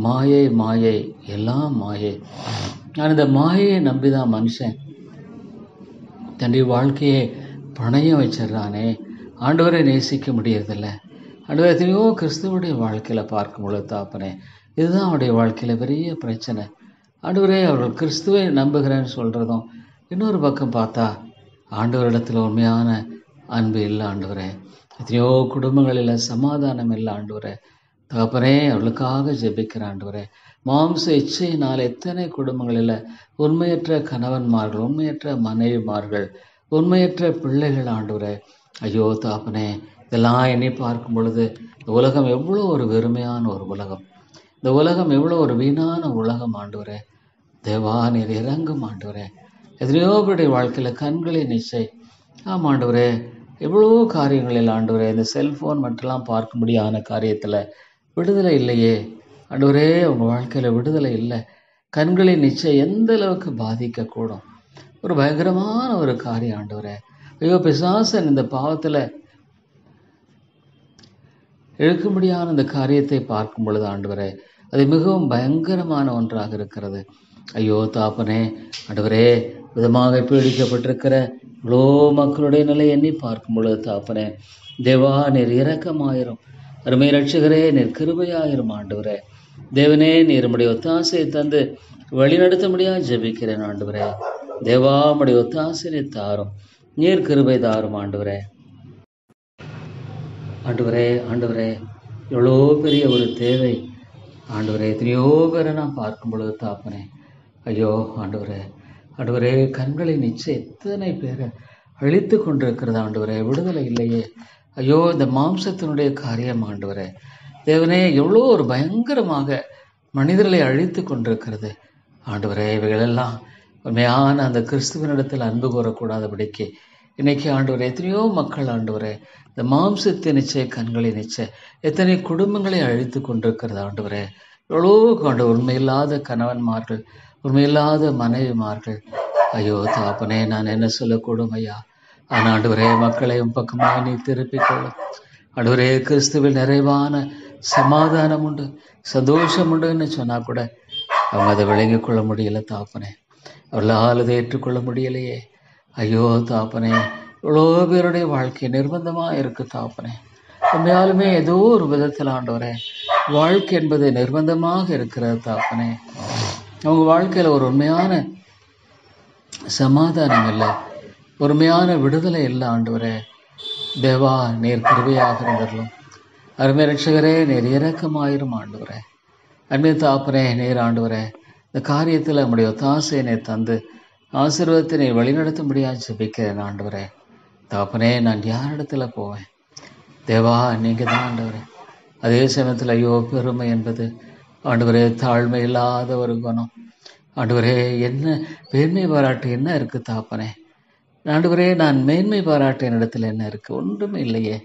[SPEAKER 1] மாயை மாயை எல்லாம் மாயை. நான் இந்த மாயையை நம்பி தான் மனுஷன் தன்னுடைய வாழ்க்கையை பணையம் வச்சிடறானே. ஆண்டவரை நேசிக்க முடியறதில்ல ஆண்டவரை. எத்தனையோ கிறிஸ்துவனுடைய வாழ்க்கையில் பார்க்கும் பொழுது தாப்பனே, இதுதான் அவருடைய வாழ்க்கையில் பெரிய பிரச்சனை ஆண்டவரே. அவர்கள் கிறிஸ்துவை நம்புகிறேன்னு சொல்கிறதும் இன்னொரு பக்கம் பார்த்தா ஆண்டவரிடத்தில் உண்மையான அன்பு இல்லை ஆண்டவரே. எத்தனையோ குடும்பங்களில் சமாதானம் இல்லை ஆண்டவரே. தகப்பனே, அவர்களுக்காக ஜெபிக்கிற ஆண்டவரே. மாம்ச இச்சையினால் எத்தனை குடும்பங்களில் உண்மையற்ற கணவன்மார்கள், உண்மையற்ற மனைவிமார்கள், உண்மையற்ற பிள்ளைகள் ஆண்டவரே. ஐயோ தாப்பனே, இதெல்லாம் எண்ணி பார்க்கும் பொழுது இந்த உலகம் எவ்வளோ ஒரு வெறுமையான ஒரு உலகம், இந்த உலகம் எவ்வளோ ஒரு வீணான உலகம் ஆண்டவரே. தேவா, நீர் இறங்கும் ஆண்டவரே. எத்தனையோ பேருடைய வாழ்க்கையில் கண்களின் இச்சை. ஆமாம் ஆண்டவரே, எவ்வளோ காரியங்களில் ஆண்டவரே இந்த செல்ஃபோன் மட்டும்லாம் பார்க்கும்படியான காரியத்தில் விடுதலை இல்லையே ஆண்டவரே. அவங்க வாழ்க்கையில் விடுதலை இல்லை. கண்களின் இச்சை எந்த அளவுக்கு பாதிக்கக்கூடும், ஒரு பயங்கரமான ஒரு காரியம் ஆண்டவரே. ஐயோ, பிசாசன் இந்த பாவத்தில் இழுக்கும்படியான இந்த காரியத்தை பார்க்கும் பொழுது ஆண்டவரே, அது மிகவும் பயங்கரமான ஒன்றாக இருக்கிறது. ஐயோ தாப்பனே, ஆண்டவரே, விதமாக பீடிக்கப்பட்டிருக்கிற இவ்வளோ மக்களுடைய நிலை எண்ணி பார்க்கும் பொழுது தாப்பனே, தேவா, நீர் இரக்கமாயிரும். அருமை ரட்சகரே, நீர் கிருபையாயிரும் ஆண்டவரே. தேவனே, நீர் உம்முடைய ஒத்தாசையை தந்து வழிநடத்த முடியாது ஜெபிக்கிறேன் ஆண்டவரே. தேவா, உம்முடைய ஒத்தாசையை தாரும், நீர் கிருபை தாரும் ஆண்டவரே. ஆண்டவரே, ஆண்டவரே, எவ்வளோ பெரிய ஒரு தேவை ஆண்டவரே. எத்தனையோ பேரை நான் பார்க்கும் பொழுது தாப்பனே, ஐயோ ஆண்டவரே, ஆண்டவரே, கண்களின் நிச்சயம் எத்தனை பேரை அழித்து கொண்டிருக்கிறது ஆண்டவரே. விடுதலை இல்லையே. ஐயோ, இந்த மாம்சத்தினுடைய காரியம் ஆண்டவரே. தேவனே, எவ்வளோ ஒரு பயங்கரமாக மனிதர்களை அழித்து கொண்டிருக்கிறது ஆண்டவரே. இவைகளெல்லாம் உண்மையான அந்த கிறிஸ்துவனிடத்தில் அன்பு கூறக்கூடாதபடிக்கு இன்னைக்கு ஆண்டவரே எத்தனையோ மக்கள் ஆண்டவரே இந்த மாம்சத்தின் நிச்சய கண்களின் நிச்சய எத்தனை குடும்பங்களை அழித்து கொண்டிருக்கிறது ஆண்டவரே. எவ்வளோ கொண்ட உண்மையில்லாத கணவன்மார்கள், உண்மையில்லாத மனைவிமார்கள். ஐயோ தாப்பனே, நான் என்ன சொல்லக்கூடும் ஐயா. ஆனால் ஆண்டவரே, மக்களையும் பக்கமாக நீ திருப்பிக் கொள்ளும் ஆண்டவரே. கிறிஸ்துவில் நிறைவான சமாதானம் உண்டு, சந்தோஷம் உண்டுன்னு சொன்னால் கூட அவங்க அதை விளங்கிக் கொள்ள முடியல தாப்பனே. அவர்களால் அதை ஏற்றுக்கொள்ள முடியலையே. ஐயோ தாப்பனே, இவ்வளோ பேருடைய வாழ்க்கை நிர்பந்தமாக இருக்குது தாப்பனே. உண்மையாலுமே ஏதோ ஒரு விதத்தில் ஆண்டவரே வாழ்க்கை என்பது நிர்பந்தமாக இருக்கிறது தாப்பனே. அவங்க வாழ்க்கையில் ஒரு உண்மையான சமாதானம் இல்லை, உண்மையான விடுதலை இல்லை ஆண்டவரே. தேவா, நீர் கிருபையாக இருந்தரலும். அருமை ரட்சகரே, நீர் இரக்கமாயிரும் ஆண்டவரே. அருமை தாப்பனே, நீர் ஆண்டவரே இந்த காரியத்தில் நம்முடைய ஒத்தாசையினை தந்து ஆசீர்வாதத்தினை வழிநடத்த முடியாது ஜெபிக்கிறேன் ஆண்டவரே. தாப்பனே, நான் யாரிடத்துல போவேன்? தேவா, நீங்கள் தான் ஆண்டவரே. அதே சமயத்தில் ஐயோ, பெருமை என்பது ஆண்டவரே தாழ்மை இல்லாத ஒரு குணம் ஆண்டவரே. என்ன மேன்மை பாராட்டு என்ன இருக்குது தாப்பனே? ஆண்டவரே, நான் மேன்மை பாராட்டு என்னிடத்தில் என்ன இருக்குது? ஒன்றுமே இல்லையே.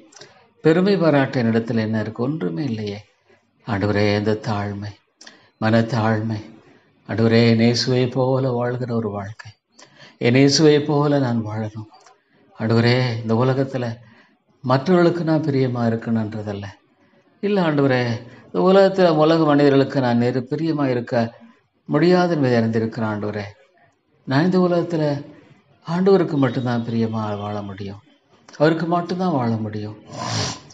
[SPEAKER 1] பெருமை பாராட்டு என்னிடத்தில் என்ன இருக்குது? ஒன்றுமே இல்லையே ஆண்டவரே. இந்த தாழ்மை, மனத்தாழ்மை ஆண்டவரே, இயேசுவை போல வாழ்கிற ஒரு வாழ்க்கை, இயேசுவை போல நான் வாழணும் ஆண்டவரே. இந்த உலகத்தில் மற்றவர்களுக்கு நான் பிரியமாக இருக்கணுன்றதல்ல, இல்லை ஆண்டவரே. இந்த உலகத்தில் உலக மனிதர்களுக்கு நான் பிரியமாக இருக்க முடியாது என்பதை அறிந்திருக்கிறேன் ஆண்டவரே. நான் இந்த உலகத்தில் ஆண்டவருக்கு மட்டும்தான் பிரியமாக வாழ முடியும். அவருக்கு மட்டும்தான் வாழ முடியும்.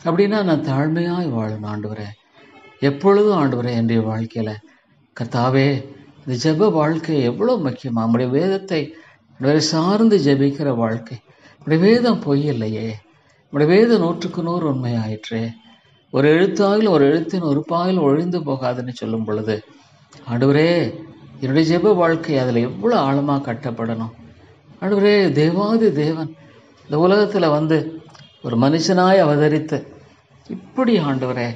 [SPEAKER 1] அப்படின்னா நான் தாழ்மையாய் வாழணும் ஆண்டவரே. எப்பொழுதும் ஆண்டவரே என்னுடைய வாழ்க்கையில் கர்த்தாவே இந்த ஜெப வாழ்க்கை எவ்வளோ முக்கியம். நம்முடைய வேதத்தை வேறு சார்ந்து ஜெபிக்கிற வாழ்க்கை. நம்முடைய வேதம் பொய் இல்லையே. நம்முடைய வேதம் 100% உண்மையாயிற்றே. ஒரு எழுத்தாயில் ஒரு எழுத்தின் ஒரு பாயில் ஒழிந்து போகாதுன்னு சொல்லும் பொழுது ஆண்டவரே என்னுடைய ஜெப வாழ்க்கை அதில் எவ்வளோ ஆழமாக கட்டப்படணும். ஆண்டவரே தேவாதி தேவன் இந்த உலகத்தில் வந்து ஒரு மனுஷனாய் அவதரித்து இப்படி ஆண்டவரே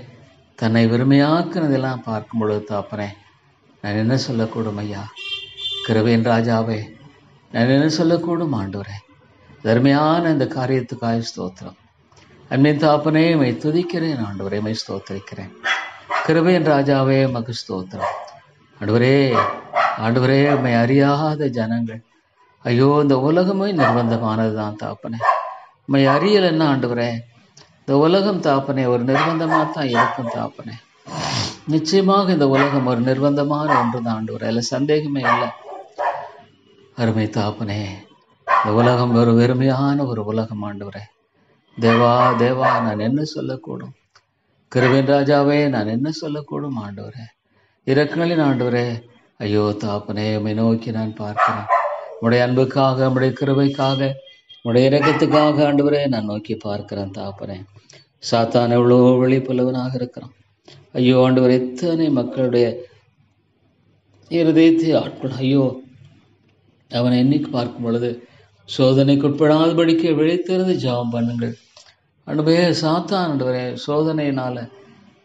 [SPEAKER 1] தன்னை வெறுமையாக்குனதெல்லாம் பார்க்கும் பொழுது தாப்பனே நான் என்ன சொல்லக்கூடும் ஐயா. கிருபையின் ராஜாவே நான் என்ன சொல்லக்கூடும் ஆண்டவரே. தர்மையான இந்த காரியத்துக்காய் ஸ்தோத்திரம். அன்பின் தாப்பனே மை துதிக்கிறேன் ஆண்டவரே, மை ஸ்தோத்திரிக்கிறேன். கிருபையின் ராஜாவே மக்கு ஸ்தோத்திரம். ஆண்டவரே ஆண்டவரே மை அறியாத ஜனங்கள் ஐயோ இந்த உலகமே நிர்பந்தமானது தான் தாப்பனே. மை அறியல் என்ன ஆண்டவரே. இந்த உலகம் தாப்பனே ஒரு நிர்பந்தமாக தான் இருக்கும் தாப்பனே. நிச்சயமாக இந்த உலகம் ஒரு நிர்பந்தமான ஒன்று தான் ஆண்டவரே, அதில் சந்தேகமே இல்லை. அருமை தாப்பனே இந்த உலகம் ஒரு வெறுமையான ஒரு உலகம் ஆண்டவரே. தேவா தேவா நான் என்ன சொல்லக்கூடும். கிருபையின் ராஜாவே நான் என்ன சொல்லக்கூடும் ஆண்டவரே. இரக்கங்களின் ஆண்டவரே ஐயோ தாப்பனே உம்மை நோக்கி நான் பார்க்கிறேன். உடைய அன்புக்காக உடைய கிருபைக்காக உடைய இரக்கத்துக்காக ஆண்டவரே நான் நோக்கி பார்க்கிறேன் தாப்பனே. சாத்தான் எவ்வளோ விழிப்புள்ளவனாக இருக்கிறான். ஐயோ ஆண்டவர் எத்தனை மக்களுடைய இருதயத்தை ஆட்கள் ஐயோ அவனை எண்ணிக்கு பார்க்கும் பொழுது சோதனைக்குட்படாதபடிக்கு விழித்திருந்து ஜெபம் பண்ணுங்கள் ஆண்டவரே. சாத்தான் ஆண்டவரே சோதனையினால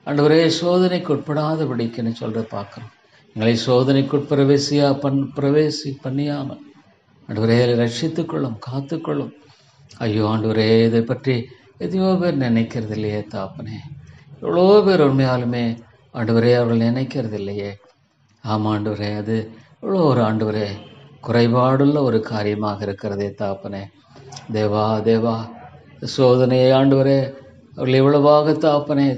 [SPEAKER 1] ஆண்டவரே சோதனைக்குட்படாதபடிக்குன்னு சொல்கிறத பார்க்குறோம். எங்களை சோதனைக்குட்பிரவேசி பண்ணியாமல் ஆண்டவரே ரட்சித்துக்கொள்ளும் காத்துக்கொள்ளும். ஐயோ ஆண்டவரே இதை பற்றி எத்தனையோ பேர் நினைக்கிறது இல்லையே தாப்பனே. எவ்வளோ பேர் உண்மையாலுமே ஆண்டவரே அவர்கள் நினைக்கிறது இல்லையே. ஆமாம் ஆண்டவரே அது எவ்வளோ ஒரு ஆண்டவரே குறைபாடுள்ள ஒரு காரியமாக இருக்கிறதே தாப்பனே. தேவா தேவா சோதனையை ஆண்டவரே அவர்கள் எவ்வளவாக தாப்பனே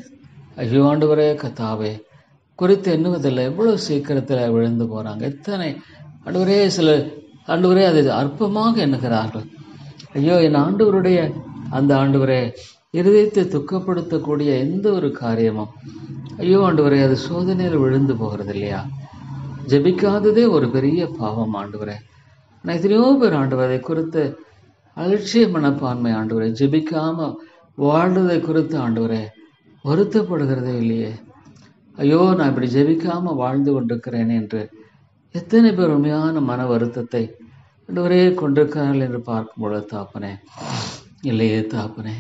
[SPEAKER 1] ஐயோ ஆண்டவரே கத்தாவே குறித்து எண்ணுவதில்லை. எவ்வளோ சீக்கிரத்தில் விழுந்து போகிறாங்க. எத்தனை ஆண்டவரே சில ஆண்டவரே அதை அற்பமாக எண்ணுகிறார்கள். ஐயோ என் ஆண்டவருடைய அந்த ஆண்டவரே இருதயத்தை துக்கப்படுத்தக்கூடிய எந்த ஒரு காரியமும் ஐயோ ஆண்டவரே அது சோதனையில் விழுந்து போகிறது இல்லையா. ஜெபிக்காததே ஒரு பெரிய பாவம் ஆண்டவரே. நான் எத்தனையோ பேர் ஆண்டவரை குறித்து அலட்சிய மனப்பான்மை ஆண்டவரே ஜெபிக்காமல் வாழ்றதை குறித்து ஆண்டவரே வருத்தப்படுகிறதே இல்லையே. ஐயோ நான் இப்படி ஜெபிக்காமல் வாழ்ந்து கொண்டிருக்கிறேன் என்று எத்தனை பேர் உண்மையான மன வருத்தத்தை ஆண்டவரே கொண்டிருக்கிறார்கள் என்று பார்க்கும் பொழுது தாப்பனே இல்லையே தாப்பனே.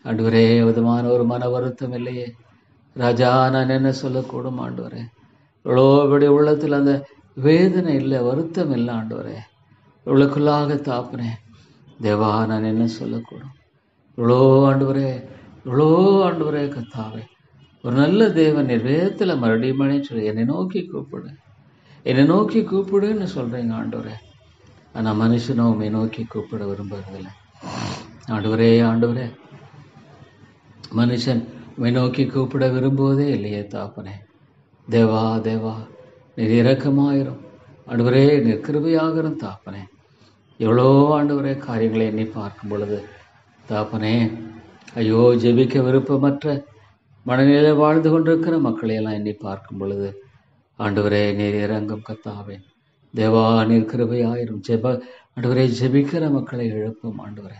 [SPEAKER 1] ஆண்டவரே விதமான ஒரு மன வருத்தம் இல்லையே ராஜா. நான் என்ன சொல்லக்கூடும் ஆண்டவரே. இவ்வளோபடி உள்ளத்தில் அந்த வேதனை இல்லை, வருத்தம் இல்லை ஆண்டவரே. இவ்வளோக்குள்ளாக தாப்பனே தேவா நான் என்ன சொல்லக்கூடும். இவ்வளோ ஆண்டவரே இவ்வளோ ஆண்டவரே கத்தாவே ஒரு நல்ல தேவன் வேதத்தில் மறுபடியும் சொல்லி என்னை நோக்கி கூப்பிடு என்னை நோக்கி கூப்பிடுன்னு சொல்கிறீங்க ஆண்டவரே. ஆனால் மனுஷனோ உண்மை நோக்கி கூப்பிட விரும்புறதில்லை ஆண்டவரே. ஆண்டவரே மனுஷன் உண்மை நோக்கி கூப்பிட விரும்புவதே இல்லையே தாப்பனே. தேவா தேவா நீர் இரக்கமாயிரும் ஆண்டவரே, நீர் கிருபையாகிரும் தாப்பனே. எவ்வளோ ஆண்டவரே காரியங்களை எண்ணி பார்க்கும் பொழுது தாப்பனே ஐயோ ஜெபிக்க விருப்பமற்ற மனநிலையில் வாழ்ந்து கொண்டிருக்கிற மக்களையெல்லாம் எண்ணி பார்க்கும் பொழுது ஆண்டவரே நீர் இறங்கும் கத்தாவே. தேவா நீர் கிருபையாயிரும். ஆண்டவரே ஜெபிக்கிற மக்களை எழுப்பும் ஆண்டவரே,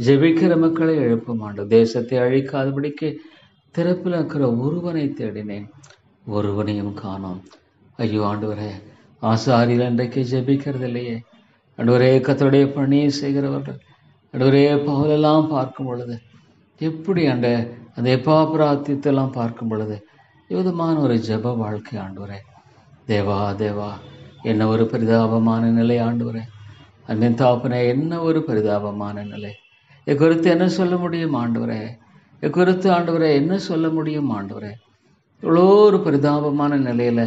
[SPEAKER 1] ஜெபிக்கிற மக்களை எழுப்பும் ஆண்டவர். தேசத்தை அழிக்காதபடிக்கு திறப்பில் இருக்கிற ஒருவனை தேடினேன், ஒருவனையும் காணோம். ஐயோ ஆண்டவரே ஆசாரியில் இன்றைக்கு ஜெபிக்கிறது இல்லையே ஆண்டவரே. கர்த்தருடைய பணியை செய்கிறவர்கள் ஆண்டவரே பவுலெல்லாம் பார்க்கும் பொழுது எப்படி அந்த எப்பாபிராத்தியத்தெல்லாம் பார்க்கும் பொழுது விதமான ஒரு ஜெப வாழ்க்கை ஆண்டவரே. தேவா தேவா என்ன ஒரு பரிதாபமான நிலை ஆண்டவரே. அன்பின் தாப்பனே என்ன ஒரு பரிதாபமான நிலை. குறித்து என்ன சொல்ல முடியும் ஆண்டவரே. குறித்து ஆண்டவரே என்ன சொல்ல முடியும் ஆண்டவரே. இவ்வளோ ஒரு பரிதாபமான நிலையில்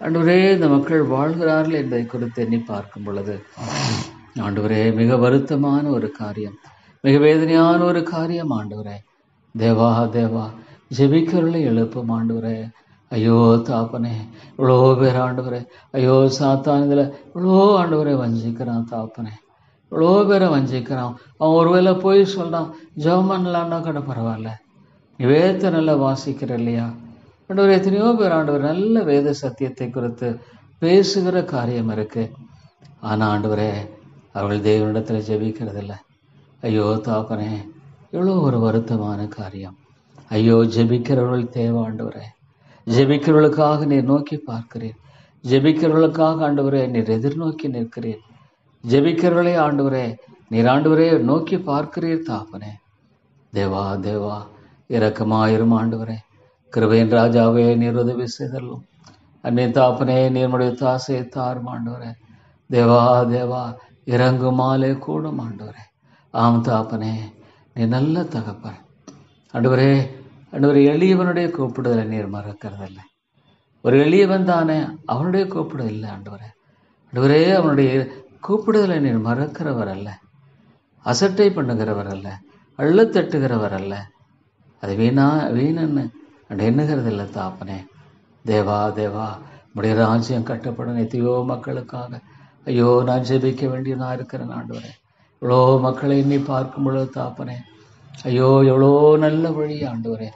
[SPEAKER 1] ஆண்டவரே இந்த மக்கள் வாழ்கிறார்கள் என்பதை குறித்து எண்ணி பார்க்கும் பொழுது ஆண்டவரே மிக வருத்தமான ஒரு காரியம், மிக வேதனையான ஒரு காரியம் ஆண்டவரே. தேவா தேவா ஜெபிக்கிறவர்களை எழுப்பும் ஆண்டவரே. ஐயோ தாப்பனே இவ்வளோ பேர் ஆண்டவரே. ஐயோ சாத்தான் இதில் இவ்வளோ ஆண்டவரே வஞ்சிக்கிறான் தாப்பனே. எவ்வளோ பேரை வஞ்சிக்கிறான். அவன் ஒருவேளை போய் சொல்கிறான், ஜெபம் பண்ணலான்னா கூட பரவாயில்ல, நீ வேதத்தை நல்லா வாசிக்கிற இல்லையா? ஆண்டவர் எத்தனையோ பேர் ஆண்டவர் நல்ல வேத சத்தியத்தை குறித்து பேசுகிற காரியம் இருக்கு. ஆனால் ஆண்டவரே அவர்கள் தேவனிடத்தில் ஜெபிக்கிறதில்ல. ஐயோ தாப்பனே, எவ்வளோ ஒரு வருத்தமான காரியம். ஐயோ, ஜெபிக்கிறவர்கள் தேவை ஆண்டவரே. ஜெபிக்கிறவர்களுக்காக நீர் நோக்கி பார்க்கிறீர். ஜெபிக்கிறவர்களுக்காக ஆண்டவரே நீர் எதிர்நோக்கி நிற்கிறீர். ஜெபிக்கிறவர்களே ஆண்டவரே நீர் ஆண்டவரே நோக்கி பார்க்கிறீர் தாப்பனே. தேவா தேவா இரக்கமாயிரும் ஆண்டவரே. கிருபையின் ராஜாவே நீர் உதவி செய்தல்லும். அன்னை தாப்பனே நீர்முடைய தாசையை தாரும் ஆண்டவரே. தேவா தேவா இறங்குமாலே கூடும் ஆண்டவரே. ஆம் தாப்பனே, நீ நல்ல தகப்பன் ஆண்டவரே. ஆண்டவரே, எளியவனுடைய கூப்பிடுதலை நீர் மறக்கிறதில்ல. ஒரு எளியவன் தானே, அவனுடைய கூப்பிடுதல் இல்லை ஆண்டவரே. ஆண்டவரே, அவனுடைய கூப்பிடுதலை நீர் மறக்கிறவர் அல்ல, அசட்டை பண்ணுகிறவர் அல்ல, அள்ளத்தட்டுகிறவர் அல்ல, அது வீணன்னு அண்ட் எண்ணுகிறதில்லை தாப்பனே. தேவா தேவா உடைய ராஜ்யம் கட்டப்படும் எத்தையோ மக்களுக்காக ஐயோ நான் ஜெபிக்க வேண்டிய நான் இருக்கிறேன் ஆண்டவரே. எவ்வளோ மக்களை எண்ணி பார்க்கும் பொழுது தாப்பனே, ஐயோ எவ்வளோ நல்ல வழி ஆண்டவரே.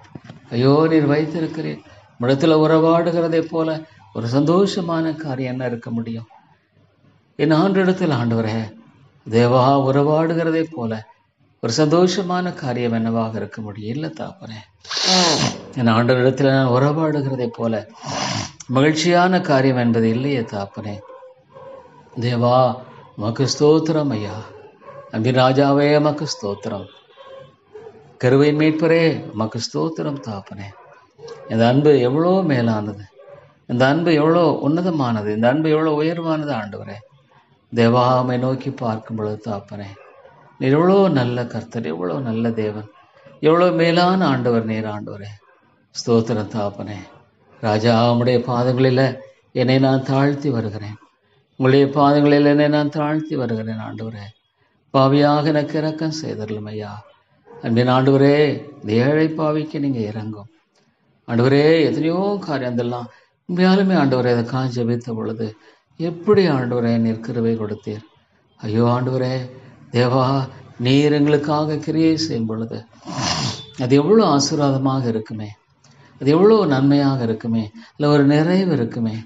[SPEAKER 1] ஐயோ நீர் வைத்திருக்கிறேன். இடத்துல உறவாடுகிறதை போல ஒரு சந்தோஷமான காரியம் என்ன இருக்க முடியும்? என் ஆண்டிடத்தில் ஆண்டவரே தேவா உறவாடுகிறதை போல ஒரு சந்தோஷமான காரியம் என்னவாக இருக்க முடியும்? இல்லை தாப்பனே, என் ஆண்டவரிடத்தில் நான் உறவாடுகிறதை போல மகிழ்ச்சியான காரியம் என்பது இல்லையே தாப்பனே. தேவா உமக்கு ஸ்தோத்திரம் ஐயா. அன்பின் ராஜாவே உமக்கு ஸ்தோத்திரம். கருவையின் மீட்பரே உமக்கு ஸ்தோத்திரம் தாப்பனே. இந்த அன்பு எவ்வளோ மேலானது, இந்த அன்பு எவ்வளோ உன்னதமானது, இந்த அன்பு எவ்வளோ உயர்வானது ஆண்டவரே. தேவாமை நோக்கி பார்க்கும் பொழுது தாப்பனே, நீர் எவ்வளோ நல்ல கர்த்தர், எவ்வளோ நல்ல தேவன், எவ்வளோ மேலான ஆண்டவர் நீர் ஆண்டவரே. ஸ்தோத்திரம் தாப்பனே. ராஜா உம்முடைய பாதங்களில் என்னை நான் தாழ்த்தி வருகிறேன். உங்களுடைய பாதங்களில் என்னை நான் தாழ்த்தி வருகிறேன் ஆண்டவரே. பாவியாக எனக்கு இரக்கம் செய்தரலும் ஐயா. அன்பின் ஆண்டவரே, இந்த ஏழை பாவிக்கு நீங்கள் இறங்கும் ஆண்டவரே. எத்தனையோ காரியம் அதெல்லாம் உண்மையாலுமே ஆண்டவரே அதை ஜெபித்த பொழுது எப்படி ஆண்டவரே நீர் கிருபை கொடுத்தீர். ஐயோ ஆண்டவரே தேவா, நீர் எங்களுக்காக கிரியை செய்யும் பொழுது அது எவ்வளோ ஆசீர்வாதமாக இருக்குமே, அது எவ்வளோ நன்மையாக இருக்குமே, இல்லை ஒரு நிறைவு இருக்குமே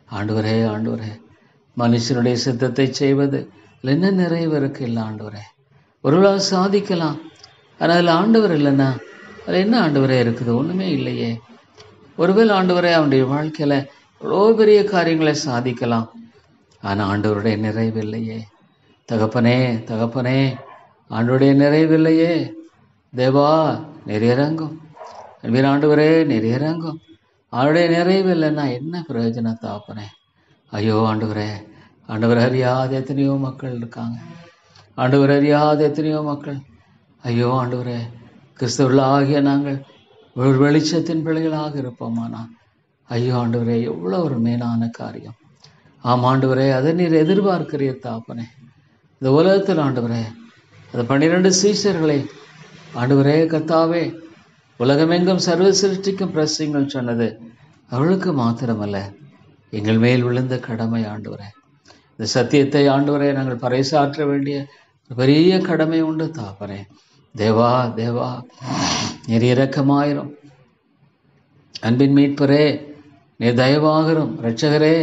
[SPEAKER 1] ஆண்டவரே. ஆண்டவரே, மனுஷனுடைய சித்தத்தை செய்வது இல்லை என்ன நிறைவு இருக்கு? இல்லை ஆண்டவரே, ஒருவேளை சாதிக்கலாம், ஆனால் அதில் ஆண்டவர் இல்லைன்னா அதில் என்ன ஆண்டவரே இருக்குது? ஒன்றுமே இல்லையே. ஒருவேளை ஆண்டவரே அவனுடைய வாழ்க்கையில் எவ்வளோ பெரிய காரியங்களை சாதிக்கலாம், ஆனால் ஆண்டவருடைய நிறைவு இல்லையே. தகப்பனே தகப்பனே, ஆண்டவருடைய நிறைவு இல்லையே. தேவா நீர் இறங்கும். அன்பின் ஆண்டவரே நீர் இறங்கும். அவருடைய நிறைவு இல்லைன்னா என்ன பிரயோஜனம் தாப்பனே? ஐயோ ஆண்டவரே, ஆண்டவர் அறியாத எத்தனையோ மக்கள் இருக்காங்க. ஆண்டவர் அறியாத எத்தனையோ மக்கள். ஐயோ ஆண்டவரே, கிறிஸ்தவர்களாகிய நாங்கள் ஒரு வெளிச்சத்தின் பிள்ளைகளாக இருப்போமானா ஐயோ ஆண்டவரே, எவ்வளோ ஒரு மேலான காரியம். ஆம் ஆண்டவரே, அதை நீர் எதிர்பார்க்கிறீர் தாப்பனே. இந்த உலகத்தில் ஆண்டவரே அந்த 12 சீஷர்களை ஆண்டவரே கர்த்தாவே உலகமெங்கும் சர்வ சிருஷ்டிக்கும் பிரசங்கள் சொன்னது அவளுக்கு மாத்திரமல்ல, எங்கள் மேல் விழுந்த கடமை ஆண்டவரே. இந்த சத்தியத்தை ஆண்டவரே நாங்கள் பறைசாற்ற வேண்டிய பெரிய கடமை உண்டு தாப்பனே. தேவா தேவா நீர் இரக்கமாயிரும். அன்பின் மீட்பரே நீர் தயவாகிறோம். இரட்சகரே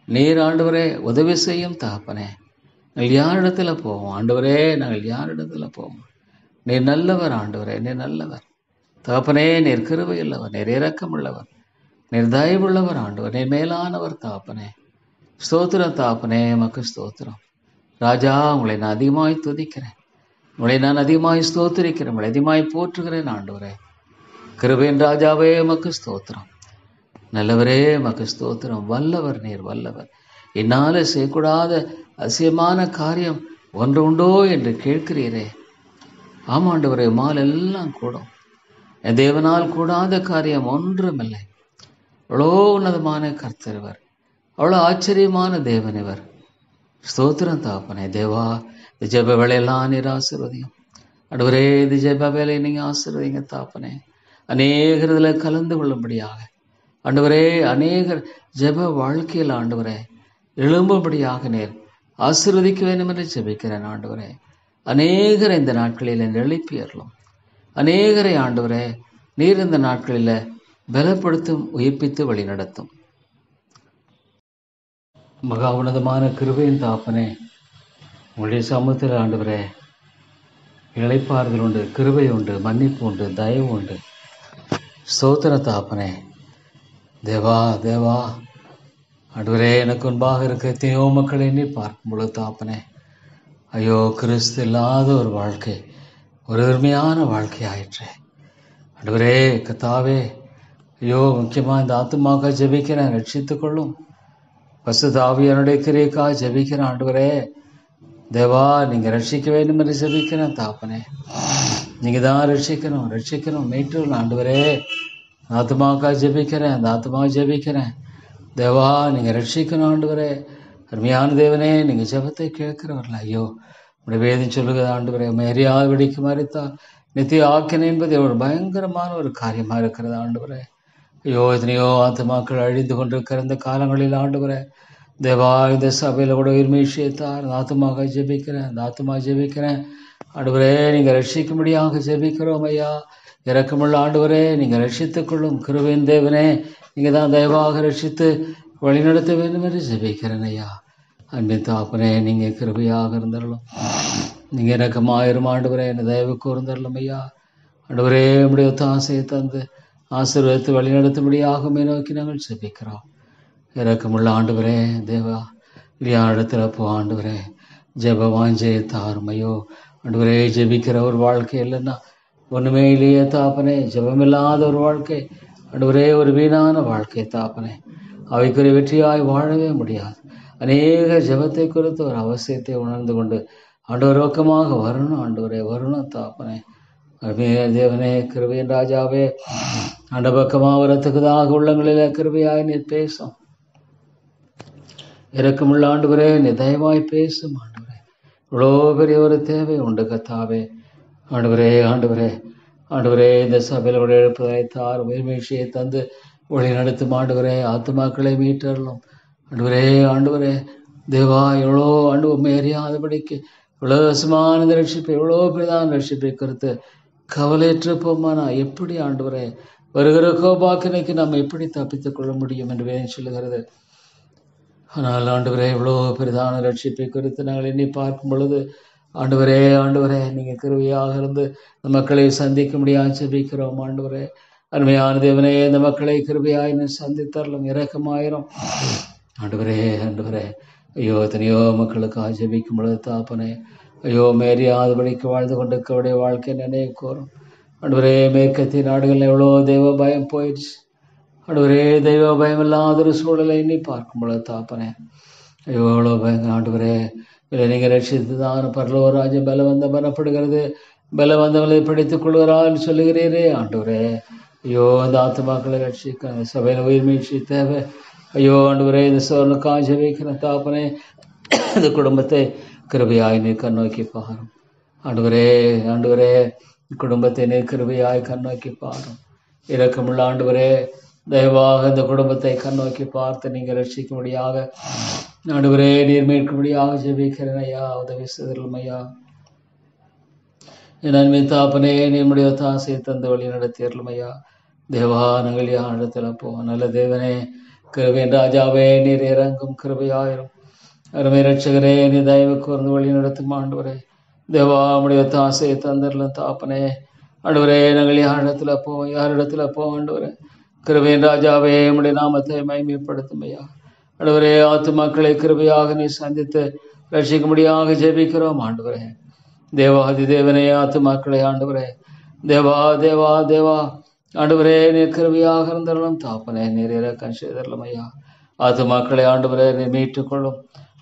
[SPEAKER 1] நீர் ஆண்டவரே உதவி செய்யும் தாப்பனே. நாங்கள் யாரிடத்துல போவோம் ஆண்டவரே? நாங்கள் யாரிடத்துல போவோம்? நீர் நல்லவர் ஆண்டவரே, நீர் நல்லவர் தாப்பனே. நீர் கிருபையுள்ளவர், நீர் இரக்கமுள்ளவர், நீர் தயவுள்ளவர் ஆண்டவர், நீர் மேலானவர் தாப்பனே. ஸ்தோத்திரம் தாப்பனே, எமக்கு ஸ்தோத்திரம். ராஜா, உங்களை நான் அதிகமாய் துதிக்கிறேன், உங்களை நான் அதிகமாய் ஸ்தோத்திரிக்கிறேன், உங்களை அதிகமாய் போற்றுகிறேன் ஆண்டவரே. கிருபையின் ராஜாவே எமக்கு ஸ்தோத்திரம். நல்லவரே எமக்கு ஸ்தோத்திரம். வல்லவர் நீர் வல்லவர். என்னால் செய்யக்கூடாத அதிசயமான காரியம் ஒன்று உண்டோ என்று கேட்கிறீரே. ஆமாண்டவரே, மால் எல்லாம் கூடும், என் தேவனால் கூடாத காரியம் ஒன்றுமில்லை. அவ்வளோ உன்னதமான கர்த்தர், அவ்வளோ ஆச்சரியமான தேவன் இவர். ஸ்தோத்திரம் தாப்பனே. தேவா, இந்த ஜெப வேலையெல்லாம் நீர் ஆசீர்வதியும் ஆண்டவரே. இந்த ஜெப வேலையை நீங்கள் ஆசீர்வதிங்க தாப்பனே. அநேகர் இதில் கலந்து கொள்ளும்படியாக ஆண்டவரே, அநேகர் ஜெப வாழ்க்கையில் ஆண்டவரே எழும்பும்படியாக நீர் ஆசீர்வதிக்க வேண்டும் என்று ஜெபிக்கிறேன் ஆண்டவரே. அநேகரை இந்த நாட்களில் எழுப்பியறலும், அநேகரை ஆண்டவரே நீர் இந்த நாட்களில் பலப்படுத்தும், உயிர்ப்பித்து வழி நடத்தும். மகா உன்னதமான கிருபையின் தாப்பனே, உங்களுடைய சமூகத்தில் ஆண்டவரே இளைப்பாறுதல் உண்டு, கிருபை உண்டு, மன்னிப்பு உண்டு, தயவு உண்டு. ஸ்தோத்திர தாப்பனே. தேவா தேவா ஆண்டவரே, எனக்கு முன்பாக இருக்க எத்தனையோ மக்களை எண்ணி பார்க்கும் பொழுது தாப்பனே, ஐயோ கிறிஸ்து இல்லாத ஒரு வாழ்க்கை ஒரு அருமையான வாழ்க்கை ஆயிற்று. ஆண்டவரே கத்தாவே, ஐயோ முக்கியமாக இந்த ஆத்துமாக்காக ஜெபிக்கிறேன், ரட்சித்துக் கொள்ளும். பசுத்த ஆவியானுடைய கிரியைக்காக ஜெபிக்கிறேன் ஆண்டவரே. தேவா, நீங்கள் ரட்சிக்க வேண்டும் என்று ஜெபிக்கிறேன் தாப்பனே. நீங்கள் தான் ரட்சிக்கணும் மீட்டூர் ஆண்டவரே. ஆத்துமாக்காக ஜெபிக்கிறேன், அந்த ஆத்துமாவை ஜெபிக்கிறேன். தேவா, நீங்கள் ரட்சிக்கணும் ஆண்டவரே. அருமையான தேவனே, நீங்கள் ஜெபத்தை கேட்கிறவர்கள். ஐயோ உடைய வேதம் சொல்லுகிறது ஆண்டவரே, மேரியாத வெடிக்கு மறித்தால் நித்திய ஆக்கினை என்பது ஒரு பயங்கரமான ஒரு காரியமாக இருக்கிறது ஆண்டவரே. ஐயோ எத்தனையோ ஆத்துமாக்கள் அழிந்து கொண்டிருக்கிற இந்த காலங்களில் ஆண்டவரே, தேவா இந்த சபையில் கூட உரிமைத்தார் ஆத்துமாக ஜெபிக்கிறேன், அந்த ஆத்துமா ஜெபிக்கிறேன் ஆண்டவரே. நீங்கள் ரட்சிக்கும்படியாக ஜெபிக்கிறோம் ஐயா. இறக்கமுள்ள ஆண்டவரே, நீங்கள் ரட்சித்துக் கொள்ளும் கிருபையின் தேவனே. நீங்கள் தான் தயவாக ரட்சித்து வழிநடத்த வேண்டும் என்று ஜெபிக்கிறேன் ஐயா. அன்பின் தாப்பனே, நீங்கள் கிருபையாக இருந்தரலும், நீங்கள் இறக்கமாயிரும் ஆண்டவரே. என்னை தயவு கூர்ந்தரலும் ஐயா. ஆண்டவரே, நம்முடைய ஒத்தாசையை தந்து ஆசீர்வதித்து வழிநடத்தும்படியாக நோக்கி நாங்கள் ஜெபிக்கிறோம். இறக்கமுள்ள ஆண்டவரே, தேவா இல்லையா இடத்துல போ ஆண்டவரே. ஜெப வாஞ்சையை தாரும் ஐயோ ஆண்டவரே. ஜெபிக்கிற ஒரு வாழ்க்கை இல்லைன்னா ஒன்றுமே இல்லையே தாப்பனே. ஜெபமில்லாத ஒரு வாழ்க்கை ஆண்டவரே ஒரு வீணான வாழ்க்கை தாப்பனே. அவைக்குரிய வெற்றியாய் வாழவே முடியாது. அநேக ஜெபத்தை குறித்து ஒரு அவசியத்தை உணர்ந்து கொண்டு ஆண்டவர் ரொக்கமாக வரணும் ஆண்டவரே, வரணும் தாப்பனே. தேவனே, கிருபையின் ராஜாவே, ஆண்டபக்கமாக வரத்துக்குதாக உள்ளங்களில் கிருபையாய் நீர் பேசும். இறக்கமுள்ள ஆண்டவரே, நீ தயவாய் பேசும் ஆண்டவரே. இவ்வளோ பெரிய ஒரு தேவை உண்டு கத்தாவே. ஆண்டவரே ஆண்டவரே ஆண்டவரே, இந்த சபையில் எழுப்புதலை தார், உயிர்மீழ்ச்சியை தந்து வழி நடத்தும் ஆண்டவரே. ஆத்துமாக்களை மீட்டரலும் ஆண்டவரே. ஆண்டவரே தேவா, எவ்வளோ ஆண்டு உண்மை அறியாதபடிக்கு இவ்வளோ வசமான ரட்சிப்பை, எவ்வளோ பிரதான ரட்சிப்பை குறித்து கவலையற்றப்போமானா எப்படி ஆண்டவரே வருகிற கோபாக்கினைக்கு நாம் எப்படி தப்பித்துக் கொள்ள முடியும் என்று வேதம் சொல்லுகிறது. ஆனால் ஆண்டவரே, இவ்வளோ பிரதான ரட்சிப்பை குறித்து நாங்கள் எண்ணி பார்க்கும் பொழுது ஆண்டவரே ஆண்டவரே, நீங்கள் கிருபையாக இருந்து இந்த மக்களை சந்திக்க முடியாது ஜெபிக்கிறோம் ஆண்டவரே. அருமையான தேவனே, இந்த மக்களை கிருபையாய் சந்தித்தரலும், இறக்கமாயிரும் ஆண்டவரே. ஆண்டவரே ஐயோ எத்தனையோ மக்களுக்காக ஜெபிக்கும் பொழுது தாப்பனே, ஐயோ மேரியாதபடிக்கு வாழ்ந்து கொண்டிருக்கவுடைய வாழ்க்கை நினைவு கோரும் ஆண்டவரே. மேற்கத்திய நாடுகளில் எவ்வளோ தெய்வ பயம் போயிடுச்சு ஆண்டவரே. தெய்வ பயம் இல்லாத ஒரு சூழலை எண்ணி பார்க்கும் பொழுது தாப்பனே, ஐயோ எவ்வளோ பயம் ஆண்டவரே. இல்லை நீங்கள் ரட்சித்து தான் பரலோராஜ்யம் பலவந்தப்படுகிறது, பலவந்தங்களை படித்துக் கொள்கிறான்னு சொல்லுகிறீரே ஆண்டவரே. ஐயோ இந்த ஆத்துமாக்களை ரட்சிக்க சபையில் உயிர் மீட்சி தேவை ஐயோ ஆண்டவரே. இந்த சோழனுக்காக ஜெபிக்கிற தாப்பனே, இந்த குடும்பத்தை கிருபையாய் நீர் கண்ணோக்கி பாரும் ஆண்டவரே. ஆண்டவரே குடும்பத்தை நீர் கிருபையாய் கண்ணோக்கி பாரும். இரக்கமுள்ள ஆண்டவரே, தயவாக இந்த குடும்பத்தை கண்ணோக்கி பார்த்து நீங்கள் ரட்சிக்கும்படியாக ஆண்டவரே நீர் மீட்கும்படியாக ஜெபிக்கிறேன் ஐயா. உதவி செய்தலும் ஐயா. என் அன்பின் தாப்பனே, நம்முடைய தாசையை தந்து வழி நடத்தியறலும் ஐயா. தேவா நாங்கள் இடத்துல போவோம். நல்ல தேவனே, கிருபையின் ராஜாவே, நீர் இறங்கும் கிருபையாயிரும். அருமை ரட்சகரே, நீ தயவு கூர்ந்து வழி நடத்தும் ஆண்டவரே. தேவா நம்முடைய தாசையை தந்துடலாம் தாப்பனே. ஆண்டவரே நாங்கள் யாரிடத்துல போவோம் ஆண்டவரே. கிருபையின் ராஜாவே, நம்முடைய நாமத்தை மகிமைப்படுத்தும் ஐயா. ஆண்டவரே ஆத்துமாக்களை கிருபையாக நீ சந்தித்து ரட்சிக்கும்படியாக ஜெபிக்கிறோம் ஆண்டவரே. தேவாதி தேவனே, ஆத்துமாக்களை ஆண்டவரே. தேவா தேவா தேவா ஆண்டவரே, நீர் கிருபையாக இருந்தரலும் தாப்பனே. நீர் இறக்கம் செய்தரலும் ஐயா. ஆத்துமாக்களை ஆண்டவரே நீர் மீட்டுக்கொள்ளும்.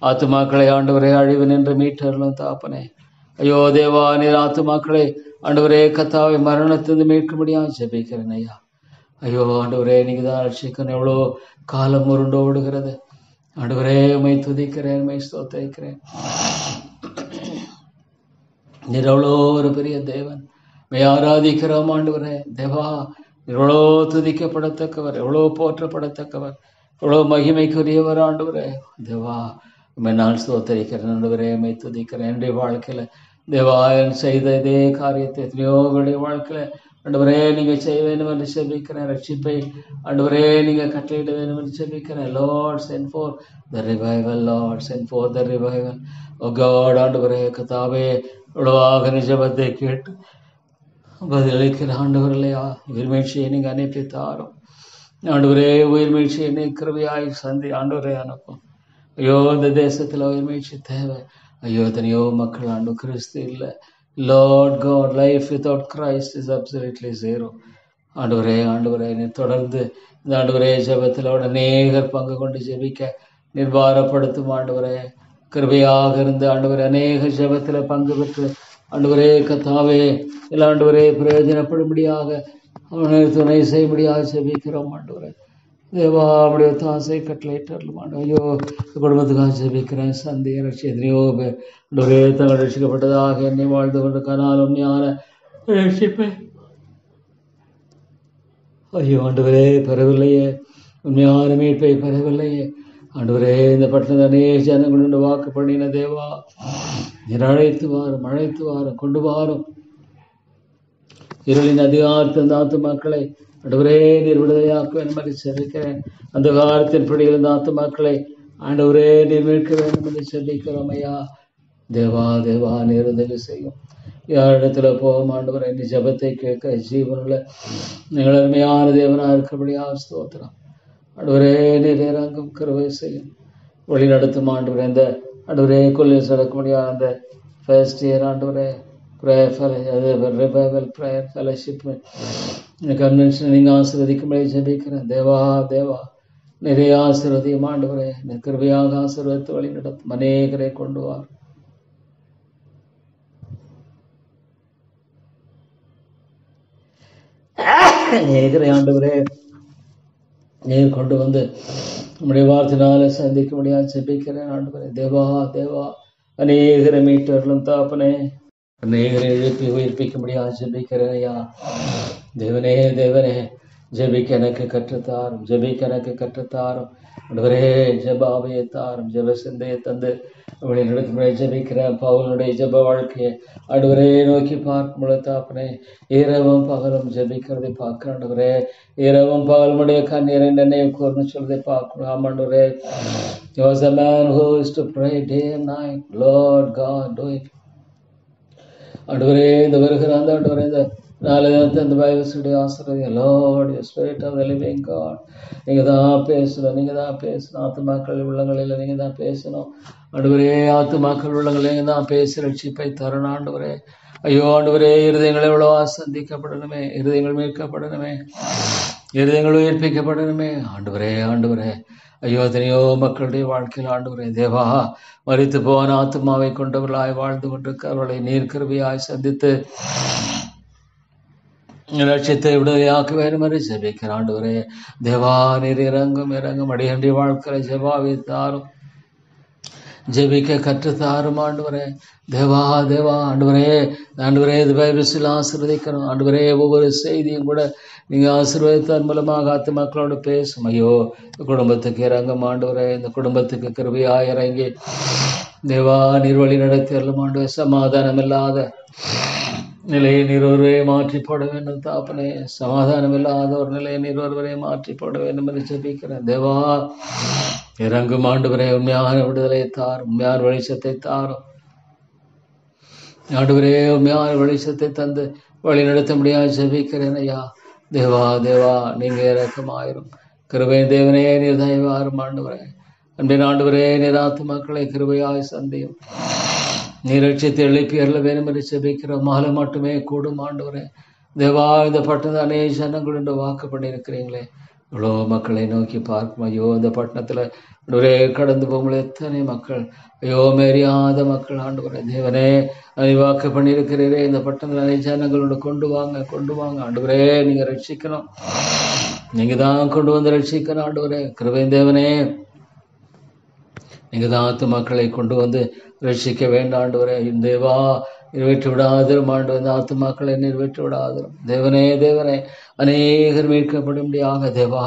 [SPEAKER 1] ஆத்துமாக்களை ஆண்டவரே அழிவு நின்று மீட்டரலும் தாப்பனே. ஐயோ தேவா, நீர் ஆத்துமாக்களை ஆண்டவரே கத்தாவை மரணத்திலிருந்து மீட்கும்படியாக ஜெபிக்கிறேன் ஐயா. ஐயோ ஆண்டவரே, நீங்கள் தான் ரட்சிக்கணும். எவ்வளோ காலம் உருண்டு ஓடுகிறது ஆண்டவரே. உம்மை துதிக்கிறேன், உம்மை ஸ்தோத்திரிக்கிறேன். நீர் எவ்வளோ ஒரு பெரிய தேவன், மை ஆராதிக்கிறோம் ஆண்டவரே. தேவா, எவ்வளோ துதிக்கப்படத்தக்கவர், எவ்வளோ போற்றப்படத்தக்கவர், எவ்வளோ மகிமைக்குரியவர் ஆண்டவரே. தேவா, நான் ஸ்தோத்தரிக்கிறேன் ஆண்டவரே, உம்மை துதிக்கிறேன். என்னுடைய வாழ்க்கையில தேவாயன் செய்த இதே காரியத்தை எத்தனையோருடைய வாழ்க்கையில ஆண்டவரே நீங்க செய்ய வேண்டும் என்று செபிக்கிறேன். ரட்சிப்பை ஆண்டவரே நீங்க கட்டளையிட வேண்டும் என்று செபிக்கிறேன். Lord send for the revival, lord send for the revival. Oh God, ஆண்டவரே கர்த்தாவே, உளவாக நிஜபத்தை கேட்டு பதிலளிக்கிற ஆண்டவர்களையா உயிர்மீழ்ச்சியை நீங்க அனுப்பி தாரும். ஆண்டவரே உயிர்மீழ்ச்சியை நீ கிருபையாய் சந்தி ஆண்டவரே அனுப்பும். ஐயோ இந்த தேசத்துல உயிர்மீழ்ச்சி தேவை. ஐயோ எத்தனையோ மக்கள் ஆண்டு கிறிஸ்து இல்லை. Lord God, life without Christ is absolutely zero. ஆண்டவரே ஆண்டவரே நீ தொடர்ந்து இந்த ஆண்டவரே ஜெபத்தில் அநேகர் பங்கு கொண்டு ஜெபிக்க நிர்வாரப்படுத்தும் ஆண்டவரே. கிருபையாக இருந்து ஆண்டவரே அநேக ஜெபத்தில் பங்கு பெற்று ஆண்டவரே கர்த்தாவே இல்லை ஆண்டவரே பிரயோஜனப்படும்படியாக அவனை துணை செய்யும்படியாக ஜெபிக்கிறோம் ஆண்டவரே. தேவா அப்படியே தாசை கட்டளையிட்டரலும் ஆண்டவரே. ஐயோ குடும்பத்துக்காக ஜெபிக்கிறேன். சந்தி ரட்சி எத்தனையோ பேர் ஆண்டவரே தங்கள் ரட்சிக்கப்பட்டதாக என்னை வாழ்ந்து கொண்டு கனாலும் ஞான ரட்சிப்பை ஐயோ ஆண்டவரே பெறவில்லையே, உண்மையான மீட்பை பெறவில்லையே ஆண்டவரே. இந்த பட்டணத்தை அநேக ஜனங்களோடு வாக்கு பண்ணின தேவா, நீர் அழைத்து வாரும் கொண்டு வாரும். இருளின் அதிகாரத்தை அந்த ஆத்துமாக்களை ஆண்டவரே நீர் விடுதலையாக்க வேண்டும் என்று செபிக்கிறேன். அந்த காலத்தின் பிடியில் இந்த ஆத்துமாக்களை ஆண்டவரே நீர் மீட்க வேண்டும் என்று செபிக்கிறோம் ஐயா. தேவா தேவா நீர் உதவி செய்யும். இடத்துல போகும் ஆண்டவரே, நீ ஜபத்தை கேட்க ஜீவனுள்ள நீங்கள் அருமையான தேவனாக இருக்கபடியா ஸ்தோத்திரம். ஆண்டவரே நீர் இறங்கும் கிருபை செய்யும். வழி நடத்தும் ஆண்டவரே. இந்த ஆண்டவரே கொல்லேஜ் நடக்க முடியாது அந்த ஃபர்ஸ்ட் இயர் ஆண்டவரே ரிவைவல் ப்ரேயர் ஃபெலோஷிப் கன்வென்ஷன் நீங்கள் ஆசீர்வதிக்கும்படி ஜெபிக்கிறேன். தேவா தேவா நிறைய ஆசீர்வதியும் ஆண்டவரே. கிருபையாக ஆசீர்வதித்து வழி நடத்தும். அநேகரை கொண்டு வார். அநேகரை ஆண்டவரே நீர் கொண்டு வந்து நம்முடைய வார்த்தையினால சந்திக்க முடியாது ஜெபிக்கிறேன் ஆண்டவரே. தேவா தேவா அநேகரை மீட்டர்களும் தாப்பனே அநேகரை எழுப்பி உயிர்ப்பிக்க முடியாது ஜெபிக்கிறேன் ஐயா. தேவனே தேவனே ஜெபிக்க எனக்கு கற்றுத்தாரும், ஜெபிக்க எனக்கு கற்றுத்தாரும் ஆண்டவரே. ஜெபாவையை தாரும், ஜெப சிந்தையை தந்து அவளை நடத்தும்படி ஜெபிக்கிறேன். பவுலுடைய ஜெப வாழ்க்கையை ஆண்டவரே நோக்கி பார்க்கும் பொழுது தாப்பனே இரவும் பகலும் ஜெபிக்கிறதை பார்க்க ஆண்டவரே. இரவும் பகலுடைய கண்ணீரை நினைவு கூர்ந்து சொல்வதை பார்க்கணும் ஆண்டவரே. He was a man who used to pray day and night. Lord God, do it. ஆண்டவரே இந்த வருகிற அந்த ஆண்டவரே இந்த நாலு நேரத்தை இந்த பைபிள்ஸுடைய ஆசீர்வாதம். Lord you spirit of the living God, நீங்கள் தான் பேசணும், நீங்கள் தான் பேசணும். ஆத்துமாக்கள் உள்ளங்களில் நீங்கள் தான் பேசணும் ஆண்டவரே. ஆத்துமாக்கள் உள்ளங்களில் நீங்கள் தான் பேசி ரட்சிப்பை தரணும் ஆண்டவரே. ஐயோ ஆண்டவரே இருதயங்கள் எவ்வளோ சந்திக்கப்படணுமே, இருதயங்கள் மீட்கப்படணுமே, இருதயங்கள் உயிர்ப்பிக்கப்படணுமே ஆண்டவரே. ஆண்டவரே ஐயோ எத்தனையோ மக்களுடைய வாழ்க்கையில் ஆண்டவரே தேவா மரித்து போன ஆத்மாவை கொண்டவர்களாய் வாழ்ந்து கொண்டிருக்கிறவர்களை நீர் கிருபையாய் சந்தித்து லட்சியத்தை விடுதலையாக்க வேண்டும் என்று ஜெபிக்கிற ஆண்டவரே. தேவா நீர் இறங்கும் அடியண்டி வாழ்க்கையை ஜெபாவை தாரும், ஜெபிக்க கற்றுத்தாரும் ஆண்டவரே. தேவா தேவா ஆண்டவரே இது பைபிள்ஸில் ஆசீர்வதிக்கணும் ஆண்டவரே. ஒவ்வொரு செய்தியும் கூட நீங்கள் ஆசீர்வதித்தன் மூலமாக ஆத்து மக்களோடு பேசும். ஐயோ குடும்பத்துக்கு இறங்கும் ஆண்டவரே. இந்த குடும்பத்துக்கு கிருபையாய் இறங்கி தேவா நீர் வழி நடத்தி அருளும் ஆண்டவரே. சமாதானம் இல்லாத நிலையை நீர் ஒருவரை மாற்றி போட வேண்டும் தாப்பனே. சமாதானம் இல்லாத ஒரு நிலையை நீர் ஒருவரை மாற்றி போட வேண்டும் என்று ஜெபிக்கிறேன். தேவா இறங்கும் ஆண்டவரே. உண்மையான விடுதலை தாரும், உண்மையான வெளிச்சத்தை தாரும் ஆண்டவரே. உண்மையான வெளிச்சத்தை தந்து வழி நடத்த முடியாது ஜெபிக்கிறேன் ஐயா. தேவா தேவா நீங்க இறக்கமாயிரும். கிருபை தேவனே நீர் தயவாரும் ஆண்டவரே. அன்பின் ஆண்டவரே நீர் ஆத்துமாக்களை கிருபையாய் சந்தியும். நீர் ரட்சித்து எழுப்பி அருள வேண்டும் என்று ஜெபிக்கிறோம். மாலை மட்டுமே கூடும் ஆண்டவரே. தேவா இந்த பட்டணத்தை அநேக ஜனங்கள் என்று வாக்கு பண்ணியிருக்கிறீங்களே, இவ்வளோ மக்களை நோக்கி பார்க்கும். ஐயோ இந்த பட்டணத்தில் ஒரே கடந்து போகும்போது எத்தனை மக்கள், ஐயோ மேரியாத மக்கள் ஆண்டவரே. தேவனே வாக்கு பண்ணியிருக்கிறீரே, இந்த பட்டணத்தில் அநேக ஜனங்களோட கொண்டு வாங்க ஆண்டவரே. நீங்கள் ரட்சிக்கணும், நீங்கள் தான் கொண்டு வந்து ரட்சிக்கணும் ஆண்டவரே. கிருபை தேவனே நீங்கள் தான் ஆத்து மக்களை கொண்டு வந்து ரட்சிக்க வேண்டாம் ஆண்டவரே. தேவா நிறைவேற்றி விடாதிரும் ஆண்டவர். இந்த ஆத்துமாக்களை நிறைவேற்றி விடாதிரும் தேவனே. தேவனே, அநேகர் மீட்கப்படும்படியாக தேவா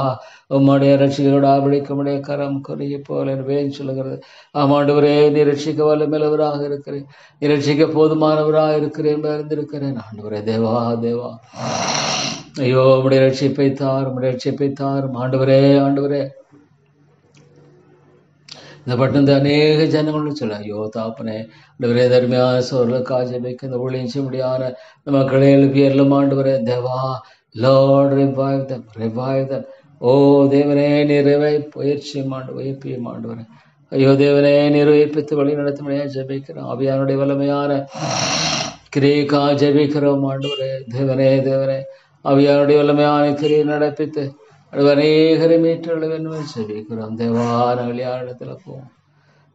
[SPEAKER 1] உம்முடைய ரட்சிகளோட விழிக்கமுடைய கரம் கொரிய போல வேன் சொல்லுகிறது. ஆமாண்டவரே, நீ ரட்சிக்க வல்லமையுள்ளவராக இருக்கிறேன், நீ ரட்சிக்க போதுமானவராக இருக்கிறேன் என்று அறிந்திருக்கிறேன் ஆண்டவரே. தேவா தேவா, ஐயோ உம்முடைய ரட்சிப்பை தாரும், உம்முடைய ரட்சிப்பை தாரும் ஆண்டவரே. ஆண்டவரே, இந்த பட்டணத்தை அநேக ஜனங்களும் சொல்ல ஐயோ தாப்பனே ஆண்டவரே, தர்மையான சோர்களுக்காக ஜெபிக்க இந்த ஊழியம் செய்ய முடியாத இந்த மக்களை எழுப்பி எல்லாம் ஆண்டவரே. தேவா, லார்ட் ரிவைவ் தம், ரிவைவ் தம். ஓ தேவனே, நிறைவை பயிற்சியும் ஆண்டு உயிர்ப்பியும் ஆண்டவரே. ஐயோ தேவனே, நீர் உயிர்ப்பித்து வழி நடத்தும்படியாக ஜெபிக்கிறோம். அபியானுடைய வல்லமையான கிரியைக்காக ஜெபிக்கிறோம் ஆண்டவரே. தேவனே தேவனே, அபியானுடைய வல்லமையான கிரியை நடப்பித்து அநேகரை மீட்டள வேண்டும் ஜெபிக்கிறோம். தேவா, நாங்கள் யார் இடத்துல போவோம்?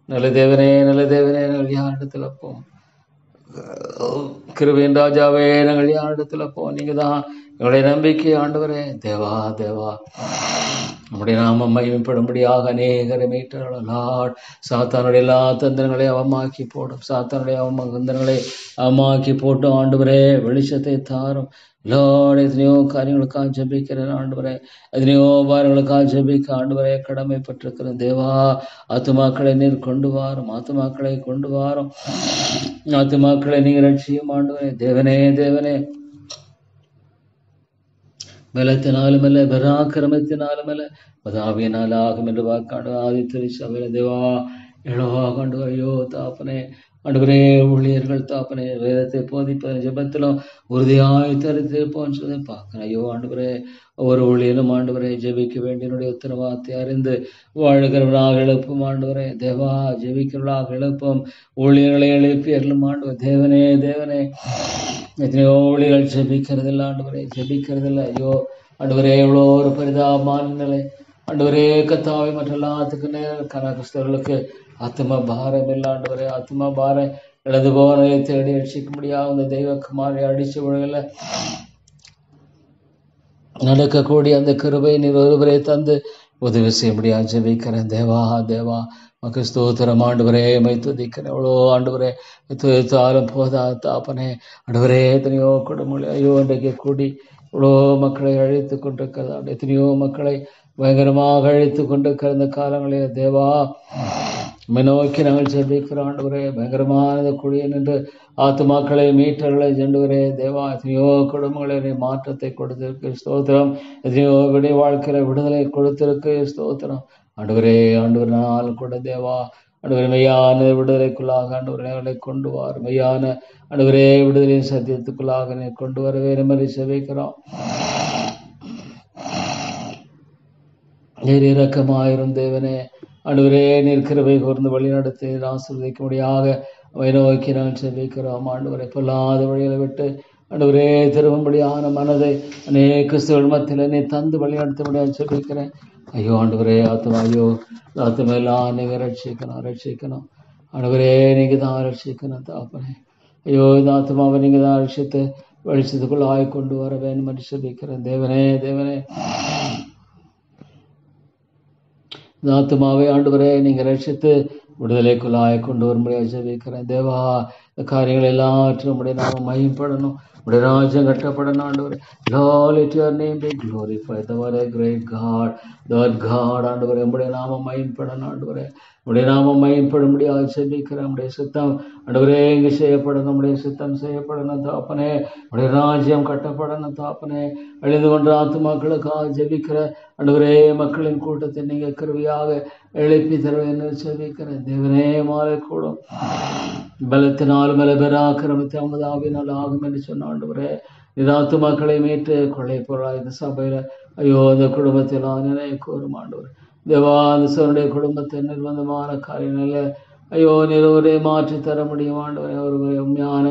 [SPEAKER 1] நல்ல தேவனே, நல்ல தேவனே, நாங்கள் யார் இடத்துல போவோம்? கிருபையின் ராஜாவே, நாங்கள் யார் இடத்துல போவோம்? நீங்க தான் எங்களுடைய நம்பிக்கை ஆண்டவரே. தேவா தேவா, நம்முடைய நாமம் மகிமைப்படும்படியாக அநேகரை மீட்டள லார்ட். சாத்தானுடைய எல்லா தந்திரங்களையும் அவமாக்கி போடும், சாத்தானுடைய தந்திரங்களை அவமாக்கி போட்டும் ஆண்டவரே. வெளிச்சத்தை தாரும் லார்ட். எத்தனையோ காரியங்களுக்காக ஜெபிக்கிறேன் ஆண்டவரே, எத்தனையோ பாரங்களுக்காக ஜெபிக்க ஆண்டவரே கடமைப்பட்டிருக்கிறேன். தேவா, ஆத்துமாக்களை நீர் கொண்டு வாரும், ஆத்துமாக்களை கொண்டு வாரும், ஆத்துமாக்களை நீர் ரட்சியும் ஆண்டவரே. தேவனே தேவனே, பலத்தினாலும் அல்ல பராக்கிரமத்தினாலும் அல்ல பதாவியினால் ஆகும் என்று வாக்காண்டு ஆதித்திரு சபையில தேவா எழவா கொண்டு ஐயோ தாப்பனே ஆண்டவரே. ஊழியர்கள் தாப்பனே வேதத்தை போதிப்ப ஜெபத்திலும் உறுதியாய் தரித்திருப்போம் சொல்லி பார்க்கிறேன். ஐயோ ஆண்டவரே, ஒவ்வொரு ஊழியரும் ஆண்டவரே ஜெபிக்க வேண்டியனுடைய உத்தரவாதத்தை அறிந்து வாழ்கிறவர்களாக எழுப்பும் ஆண்டவரே. தேவா, ஜெபிக்கிறவர்களாக எழுப்பும், ஊழியர்களை எழுப்பி அருளும் ஆண்டவர். தேவனே தேவனே, எத்தனையோ ஊழியர்கள் ஜெபிக்கிறதில்லை ஆண்டவரே, ஜெபிக்கிறதில்லை. ஐயோ ஆண்டவரே, எவ்வளோ ஒரு பரிதாபமான நிலை ஆண்டவரே. கத்தாவை மற்ற எல்லாத்துக்கு கிறிஸ்தவர்களுக்கு ஆத்ம பாரம் இல்லை ஆண்டவரே. ஆத்ம பாரம் எழுது போவதை தேடி ரட்சிக்க முடியாது. அந்த தெய்வக்குமாரை அடிச்சு விடல நடக்கக்கூடிய அந்த கிருபை நீர் ஒருவரை தந்து உதவி செய்ய முடியாது ஜெபிக்கிறேன். தேவா தேவா, மக்கள் ஸ்தோத்திரம் ஆண்டவரே, மை துதிக்கிறேன். எவ்வளோ ஆண்டவரே துதித்தாலும் போதா தாப்பனே ஆண்டவரே. எத்தனையோ குடும்பங்களை ஐயோ இன்றைக்கு கூடி இவ்வளோ மக்களை அழைத்து கொண்டிருக்கிறதா, எத்தனையோ மக்களை பயங்கரமாக அழைத்து கொண்டிருக்கிற இந்த காலங்களில் தேவா நோக்கி நாங்கள் ஜெபிக்கிறோம் ஆண்டவரே. பயங்கரமான குழியை நின்று ஆத்துமாக்களை மீட்டர்களை சென்றுவரே. தேவா, எத்தனையோ குடும்பங்களை மாற்றத்தை கொடுத்திருக்கு ஸ்தோத்திரம். எத்தனையோ விடை வாழ்க்கையில விடுதலை கொடுத்திருக்கு ஸ்தோத்திரம் ஆண்டவரே. ஆண்டவர் நாள் கூட தேவா ஆண்டவரே, மெய்யான விடுதலைக்குள்ளாக ஆண்டவரை கொண்டு வார். மெய்யான ஆண்டவரே விடுதலையின் சத்தியத்துக்குள்ளாக கொண்டு வரவே நம்ம செபிக்கிறோம். நீர் இரக்கமாயிரும் தேவனே ஆண்டவரே. நீர் கிருபை கூர்ந்து வழி நடத்தி ஆசீர்வதிக்க முடியாக அவை நோக்கி நான் செபிக்கிறோம் ஆண்டவரை. பொல்லாத வழிகளை விட்டு ஆண்டவரே திரும்படியான மனதை அநேக கிறிஸ்துவ மத்தியில் நீ தந்து வழி நடத்த முடியாது செபிக்கிறேன். ஐயோ ஆண்டவரே, ஆத்மா ஐயோ ஆத்மா எல்லாம் நீங்க ரட்சிக்கணும், ரட்சிக்கணும் ஆண்டவரே. நீங்க தான் ரட்சிக்கணும் தாப்பனே. ஐயோ, இந்த ஆத்மாவை நீங்க தான் ரட்சித்து வெளிச்சத்துக்குள்ள ஆய்கொண்டு வர வேண்டும் என்று செபிக்கிறேன். தேவனே தேவனே, இந்த ஆத்மாவை ஆண்டவரே நீங்க ரட்சித்து விடுதலைக்குள்ளாய கொண்டு வரும்படியாக ஜெபிக்கிறேன். தேவா, இந்த காரியங்கள் எல்லாற்றும் உடைய நாம மகிமைப்படணும், உடைய ராஜ்யம் கட்டப்படணும் ஆண்டவரே. Lord, let your name be glorified. Thou art a great God, thou art God ஆண்டவரே. உடைய நாம மகிமைப்படணும் ஆண்டவரே. உடைய நாம மகிமைப்படும்படியாக ஜெபிக்கிறேன். உடைய சித்தம் ஆண்டவரே இங்கு செய்யப்படணும், உடைய சித்தம் செய்யப்படணும் தாப்பனே. உடைய ராஜ்யம் கட்டப்படணும் தாப்பனே. அழிந்து கொண்ட ஆத்துமாக்களுக்காக ஜெபிக்கிற ஆண்டவரே மக்களின் கூட்டத்தை நீங்க கிருபையாக எழுப்பி தருவேன்னு ஜெபிக்கிறேன். தேவனே, மாலை கூடும் பலத்தினால் மேல பெறாக்கிரமத்தை அமதாவினால் ஆகும் என்று சொன்ன ஆண்டவரே. இது ஆத்துமாக்களை மீட்டு கொள்ளை பொருளாக இந்த சபையில ஐயோ இந்த குடும்பத்தில் நினைவு கூறும் ஆண்டவர். தேவா, அந்த சோனுடைய குடும்பத்தை நிர்பந்தமான காரியங்கள ஐயோ நிறுவரை மாற்றி தர முடியும் ஆண்டவரே. ஒரு உண்மையான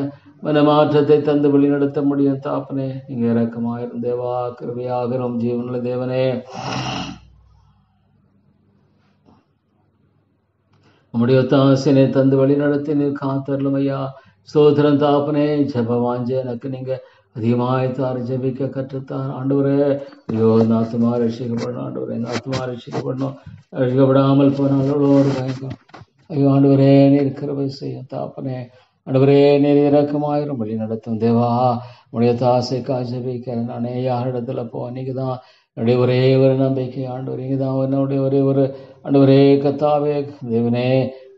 [SPEAKER 1] மன மாற்றத்தை தந்து வழி நடத்த முடியும் தாப்பனே. நீங்க இறக்கமாயிரும் தேவா, கிருபையாகிறோம் ஜீவனுள்ள தேவனே. நம்முடைய தாசனை தந்து வழி நடத்தி நீர் காத்தரலும் ஐயா. ஸ்தோத்திரம் தாப்பனே. ஜெப வாஞ்ச எனக்கு நீங்க அதிகமாய்த்தார், ஜெபிக்க கற்றுத்தார் ஆண்டவரே. ஐயோ, இந்த ஆத்மா ரட்சிக்கப்படணும் ஆண்டவரே, இந்த ஆத்மா ரட்சிக்கப்படணும். ரட்சிக்கப்படாமல் போனாலும் பயங்கரம் ஐயோ ஆண்டவரே, நீர் கிருபை செய்யும் தாப்பனே. ஆண்டவரே நீர் இரக்கமாயிரும் வழி நடத்தும் தேவா. உடைய தாசைக்காக ஜெபிக்கிறேன். நானே யாரிடத்துல போ, நீங்க தான் என்னுடைய ஒரே ஒரு நம்பிக்கை ஆண்டவர். நீங்க தான் என்னுடைய ஒரே ஒரு ஆண்டவரே கத்தாவே தேவனே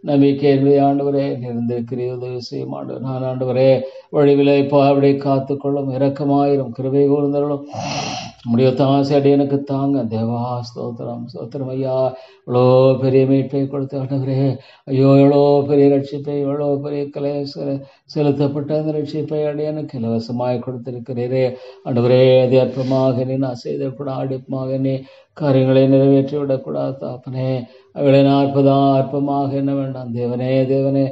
[SPEAKER 1] நம்பிக்கை என்பதை ஆண்டவரே நிறைந்திருக்கிறீர். உதவி செய்யும் ஆண்டவர். நான் ஆண்டவரே வழிவிலை பாவடை காத்துக்கொள்ளும், இரக்கமாயிரும், கிருபை கூர்ந்தருளும். முடிய தாசை அடியனுக்கு தாங்க தேவா. ஸ்தோத்திரம் ஸ்தோத்திரம் ஐயா. எவ்வளோ பெரிய மீட்பை கொடுத்த ஆண்டவரே. ஐயோ எவ்வளோ பெரிய ரட்சிப்பை, எவ்வளோ பெரிய கலை செலுத்தப்பட்ட அந்த ரட்சிப்பை அடியனுக்கு இலவசமாய் கொடுத்திருக்கிறீரே ஆண்டவரே. அது அற்பமாக நீ நான் செய்தக்கூட அடிப்பமாக நீ காரியங்களை நிறைவேற்றி விடக்கூடாது தாப்பனே. அவளை அற்பமாக என்ன வேண்டாம் தேவனே. தேவனே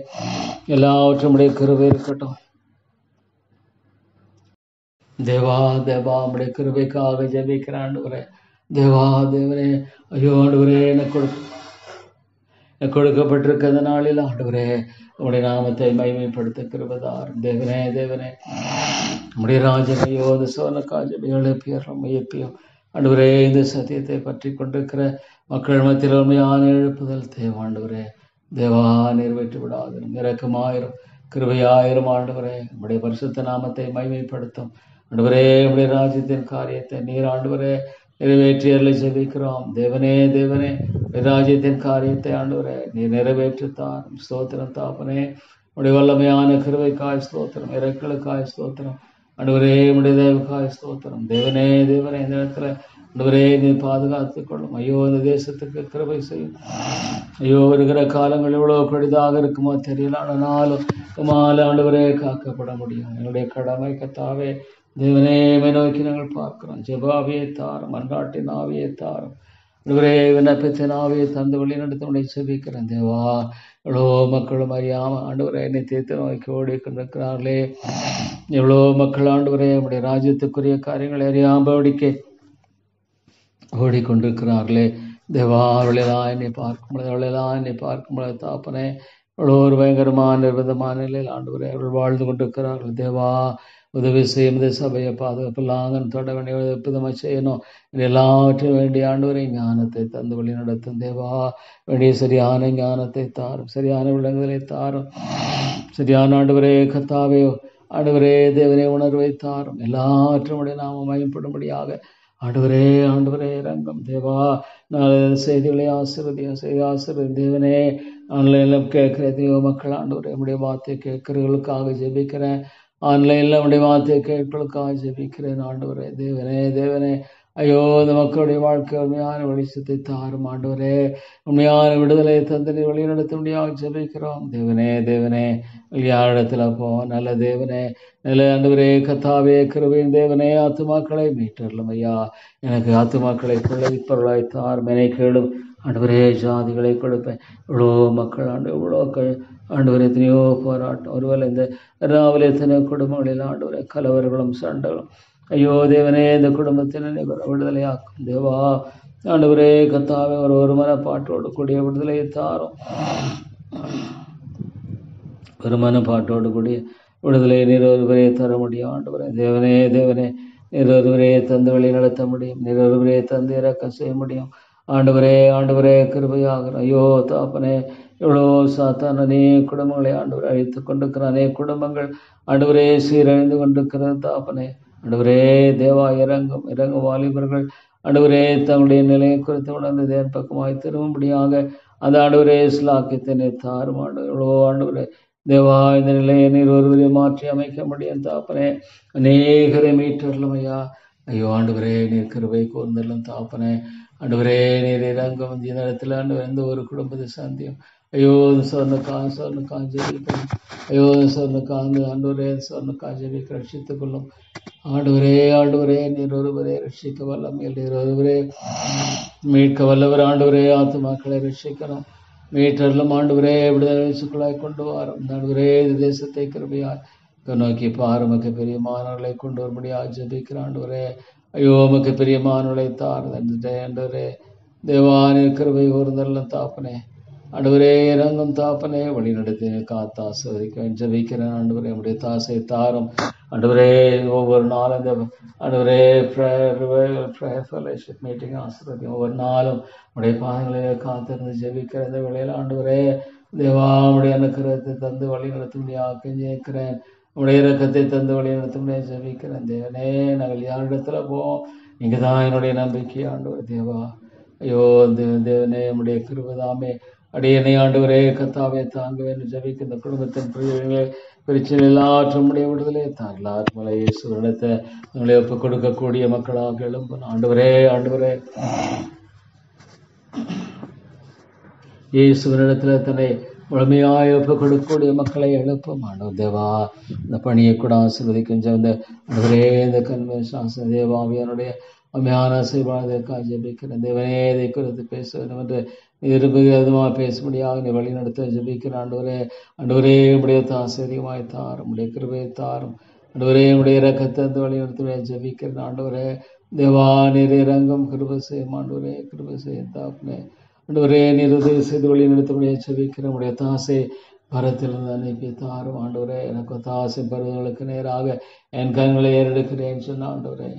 [SPEAKER 1] எல்லாவற்றும் உடைய கிருபை இருக்கட்டும் தேவா. தேவா உடைய கிருபைக்காக ஜெபிக்கிறேன் ஆண்டவரே. தேவா தேவனே ஐயோ ஆண்டவரே எனக்கு கொடுக்கப்பட்டிருக்கிற நாளில் ஆண்டவரே உடைய நாமத்தை மகிமைப்படுத்த கிருபைதார் தேவனே. தேவனே உடைய ராஜனையோ இந்த சோனக்காஜபையோ எழுப்பியும் ஐயப்பியும் ஆண்டவரே இந்த சத்தியத்தை பற்றி கொண்டிருக்கிற மக்கள் மத்தியில் உண்மையான எழுப்புதல் தேவாண்டவரே. தேவா நிறைவேற்றி விடாதிரும், இரக்கமாயிரும், கிருபையாயிரும் ஆண்டவரே. உடைய பரிசுத்த நாமத்தை மகிமைப்படுத்தும் ஆண்டவரே. உடைய ராஜ்யத்தின் காரியத்தை நீர் ஆண்டவரே நிறைவேற்றி அருளை ஜெபிக்கிறோம் தேவனே. தேவனே ராஜ்யத்தின் காரியத்தை ஆண்டவரே நீர் நிறைவேற்றுத்தார். ஸ்தோத்திரம் தாப்பனே. உடைய வல்லமையான கிருபைக்காய் ஸ்தோத்திரம், இறக்களுக்காய் ஸ்தோத்திரம் ஆண்டவரே. உடைய தேவக்காய் ஸ்தோத்திரம் தேவனே. தேவனே இந்த இடத்துல ஆண்டவரே நீ பாதுகாத்துக் கொள்ளும். ஐயோ இந்த தேசத்துக்கு கிருபை செய்யும். ஐயோ வருகிற காலங்கள் எவ்வளோ பெரிதாக இருக்குமோ தெரியல. ஆனாலும் உமால ஆண்டவரே காக்கப்பட முடியும். என்னுடைய கடமை கத்தாவே தேவனே நோக்கி நாங்கள் பார்க்கிறோம். ஜெபாவியை தாரும், மன்றாட்டின் ஆவியை தாரும் ஆண்டவரே. விண்ணப்பத்தின் ஆவியை தந்து வழி நடத்த செபிக்கிறேன் தேவா. எவ்வளோ மக்களும் அறியாம ஆண்டவரே என்னை தீர்த்து நோக்கி ஓடிக்கொண்டிருக்கிறார்களே. எவ்வளோ மக்கள் ஆண்டவரே நம்முடைய ராஜ்யத்துக்குரிய காரியங்களை அறியாமடிக்க ஓடிக்கொண்டிருக்கிறார்களே தேவா. அவளெல்லாம் என்னை பார்க்கும்பொழுது, அவளெல்லாம் என்னை பார்க்கும்பொழுது தாப்பனே எவ்வளோ ஒரு பயங்கரமான நிர்பந்தமான நிலையில் ஆண்டவரே அவர்கள் வாழ்ந்து கொண்டிருக்கிறார்கள் தேவா. உதவி செய்யும் சபையை பாதுகாப்பெல்லாம் தொட வேண்டிய விதமாக செய்யணும். எல்லாவற்றையும் வேண்டிய ஆண்டவரை ஞானத்தை தந்து வழி நடத்தும் தேவா. வேண்டிய சரியான ஞானத்தை தாரும், சரியான விலங்குகளை தாரும், சரியான ஆண்டவரே கத்தாவே ஆண்டவரே தேவனே உணர்வை தாரும். எல்லாவற்றும் நாம மயப்படும்படியாக ஆண்டவரே ஆண்டவரே இறங்கும் தேவா. நான் செய்திகளை ஆசீர்வதி தேவனே. ஆன்லைனில் கேட்கிற தேவ மக்கள் ஆண்டவரே நம்முடைய வார்த்தையை கேட்கிறவர்களுக்காக ஜெபிக்கிறேன். ஆன்லைனில் நம்முடைய வார்த்தையை கேட்களுக்காக ஜெபிக்கிறேன் ஆண்டவரே. தேவனே தேவனே ஐயோ இந்த மக்களுடைய வாழ்க்கை உண்மையான வெளிச்சத்தை தாரும் ஆண்டவரே. உண்மையான விடுதலை தந்தனை வழி நடத்த முடியாது ஜெபிக்கிறோம் தேவனே. தேவனே யாரிடத்துல போ நல்ல தேவனே, நல்ல ஆண்டவரே கத்தாவே கிருபையின் தேவனே. ஆத்துமாக்களை மீட்டரலும் ஐயா. எனக்கு ஆத்துமாக்களை பிள்ளைப்பொருளாய் தார் மெனை கேளும் ஆண்டவரே. ஜாதிகளை கொடுப்பேன். இவ்வளோ மக்கள் இவ்வளோ ஆண்டவரே எத்தனையோ போராட்டம். ஒருவேளை இந்த ராவிலே எத்தனையோ குடும்பங்களில் ஆண்டவரே கலவர்களும் சண்டைகளும். ஐயோ தேவனே இந்த குடும்பத்தினை விடுதலையாக்கும் தேவா. ஆண்டவரே கத்தாவே ஒரு மனப்பாட்டோடு கூடிய விடுதலையை தாரும். ஒரு மனப்பாட்டோடு கூடிய விடுதலை நீர் ஒருவரே தர முடியும் ஆண்டவரே. தேவனே தேவனே நீர் ஒருவரே தந்து வழி நடத்த முடியும். நீர் ஒருவரே தந்து இறக்கம் செய்ய முடியும் ஆண்டவரே. ஆண்டவரே கிருபையாக ஐயோ தாப்பனே எவ்வளோ சாத்தான அநேக குடும்பங்களை ஆண்டவரை அழித்து கொண்டிருக்கிற அநேக குடும்பங்கள் ஆண்டவரே சீரழிந்து கொண்டிருக்கிறது தாப்பனே. ஆண்டவரே தேவா இறங்கும் வாலிபர்கள் ஆண்டவரே தங்களுடைய நிலையை குறித்து உணர்ந்து தேவன் பக்கமாய் திரும்பும்படியாக அந்த ஆண்டவரே ஸ்லாக்கியத்தினை தாரும் ஆண்டவர். எவ்வளோ ஆண்டவரே தேவா இந்த நிலையை நீர் ஒருவரை மாற்றி அமைக்க முடியும் தாப்பனே. அநேகரை மீட்டரலும் ஐயா. ஐயோ ஆண்டவரே நீர் கிருபை கூர்ந்தலும் தாப்பனே. ஆண்டவரே நீர் இறங்கும் இந்த நேரத்தில் ஆண்டவர் எந்த ஒரு குடும்பத்தை சந்தியும். ஐயோ சொர்ணக்கா ஜெபிக்கிறோம். ஐயோ சொர்ணக்காந்து ஆண்டவரே சொர்ணக்கா ஜெபிக்க ரட்சித்துக் கொள்ளும் ஆண்டவரே. நீர் ஒருவரே ரட்சிக்க வல்லமையில் நீர் ஒருவரே மீட்க வல்லவர் ஆண்டவரே. ஆத்துமாக்களை ரட்சிக்கணும் மீட்டரிலும் ஆண்டவரே விடுதலைக்குள்ளாய் கொண்டு வரும் ஆண்டவரே. இந்த தேசத்தை கிருபையாய் நோக்கி பாருமக்கு பெரிய மாணவர்களை கொண்டு வரும்படியாக ஜெபிக்கிற ஆண்டவரே. ஐயோ மக்கு பெரிய மாணவர்களை தார்ந்தே ஆண்டவரே. தேவானின் கிருபை கூர்ந்தல்லும் தாப்பனே. ஆண்டவரே இறங்கும் தாப்பனே வழி நடத்தி காத்து ஆசீர்வதிக்க ஜெபிக்கிறேன் ஆண்டவரே. நம்முடைய தாசை தாரும் ஆண்டவரே. ஒவ்வொரு நாளும் இந்த ஆண்டவரே மீட்டிங் ஆசீர்வதிக்கும். ஒவ்வொரு நாளும் உடைய பாதங்களிலே காத்திருந்து ஜெபிக்கிற இந்த வேளையில் ஆண்டவரே
[SPEAKER 2] தேவா உடைய அனுக்கிரகத்தை தந்து வழி நடத்தும்படியாக கெஞ்சிக்கிறேன். உடைய இரக்கத்தை தந்து வழி நடத்தும்படியாக ஜெபிக்கிறேன். தேவனே, நாங்கள் யாரிடத்துல போவோம்? நீங்க தான் என்னுடைய நம்பிக்கை ஆண்டவர். தேவா, ஐயோ தேவனே, உடைய கிருபதாமே அடியனை ஆண்டவரே கத்தாவே தாங்க வேண்டும். ஜெபிக்க இந்த குடும்பத்தின் பிரச்சனை எல்லாற்றும் உடைய விடுதலை தாங்களார் மலை இயேசுவிடத்தை உங்களை ஒப்புக் கொடுக்கக்கூடிய மக்களாக எழும்பும். ஆண்டவரே, ஆண்டவரே, இயேசுவினிடத்தில் தன்னை முழுமையாய் ஒப்புக் கொடுக்கக்கூடிய மக்களை எழுப்பும். ஆண்டவர் தேவா, இந்த பணியை கூட ஆசீர்வதிக்கும். இந்த ஆண்டவரே, இந்த கன்வென்ஷன் தேவாவியனுடைய அம்மையான ஆசீர்வாதத்திற்காக ஜெபிக்கிறேன். தேவனே, இதை குறித்து பேச வேண்டும் என்று விரும்புகிறதுமாக பேசும்படியாக நீ வழி நடத்த ஜெபிக்கிறேன். ஆண்டவரே, ஆண்டவரே, உடைய ஆசீர்வாதமாய் தாரும், உடைய கிருபையை தாரும். ஆண்டவரே, உடைய இரக்கத்தை அந்த வழி நடத்த ஜெபிக்கிறேன். ஆண்டவரே தேவா, நீர் இறங்கும், கிருபை செய்யும். ஆண்டவரே, கிருபை செய்யும் தாப்பனே. ஆண்டவரே, நீர் உதவி செய்து வழி நடத்தக்கூடிய ஜெபிக்கிறேன். உடைய தாசை பரத்திலிருந்து அனுப்பி தாரும். ஆண்டவரே, எனக்கு தாசை பருவங்களுக்கு நேராக என் கண்களை ஏறெடுக்கிறேன் சொன்ன ஆண்டவரே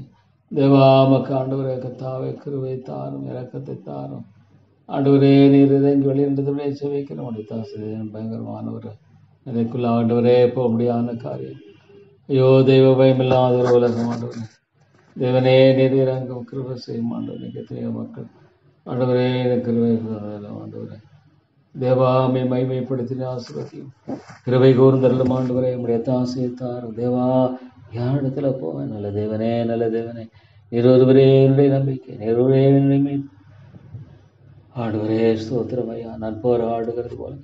[SPEAKER 2] தேவா, மக்க ஆண்டவரே கத்தாவே கிருபை தாரும், இரக்கத்தை தாரும். ஆண்டவரே, நீர் இறங்கி வழி நடத்தக்கூடிய ஜெபிக்கிறேன். உடைய தாசை பயங்கரமானவர் எனக்குள்ள ஆண்டவரே போக முடியாத காரியம். ஐயோ, தெய்வ பயம் இல்லாத ஒரு உலகம் ஆண்டவரே. தேவனே, நீர் இறங்கும், கிருபை செய்யும். ஆண்டவரே, எத்தனையோ மக்கள் ஆண்டவரே கிருபை ஆண்டவரே தேவாமை மைமைப்படுத்தின ஆசீர்வதியும். கிருபை கூர்ந்தருளும் ஆண்டவரே. உடைய தாசையை தாரும். தேவா, யார் இடத்துல போவேன்? நல்ல தேவனே, நல்ல தேவனே, நீர் ஒருவரே என்னுடைய நம்பிக்கை, நீர் ஒருவரே என்னுடைய ஆண்டவரே ஸ்தோத்திரம் ஐயா. நான் போராடுகிறது போல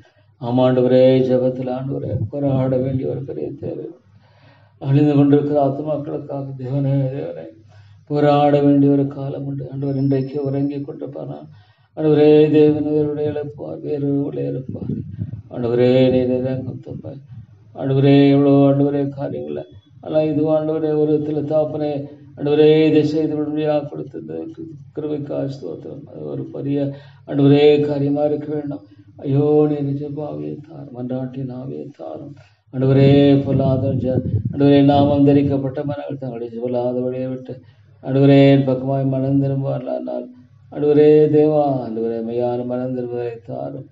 [SPEAKER 2] ஆமாண்டவரே ஜபத்தில் ஆண்டவரே போராட வேண்டிய ஒரு பெரிய தேவை. அழிந்து கொண்டிருக்கிற ஆத்மாக்களுக்காக தேவனே, தேவனே போராட வேண்டிய ஒரு காலம் உண்டு. ஆண்டவர் இன்றைக்கு உறங்கி கொண்டிருப்பார். ஆண்டவரே, தேவனுடைய எழுப்பார், வேறு எழுப்பார். ஆண்டவரே, நீர் இறங்கும் தப்பார். ஆண்டவரே, எவ்வளோ ஆண்டவரே காரியங்கள ஆனால் இது ஆண்டவரே ஒரு இடத்துல தாப்பனே ஆண்டவரே இதை செய்து விடுமையாக கொடுத்தது கிருபைக்காக ஸ்தோத்திரம். அது ஒரு பெரிய ஆண்டவரே காரியமாக இருக்க வேண்டும். ஐயோ, நீ நிஜமாவே தாரும், மன்றாட்டினாவே தாரும். ஆண்டவரே, பொல்லாத ஆண்டவரே நாமம் தரிக்கப்பட்ட மனங்கள் தங்களுடைய பொல்லாத வழியை விட்டு ஆண்டவரே பக்கமாய் மனம் திரும்புவார்கள். ஆண்டவரே தேவா, ஆண்டவரே மெய்யான மனம் திரும்புவதை தாரும்.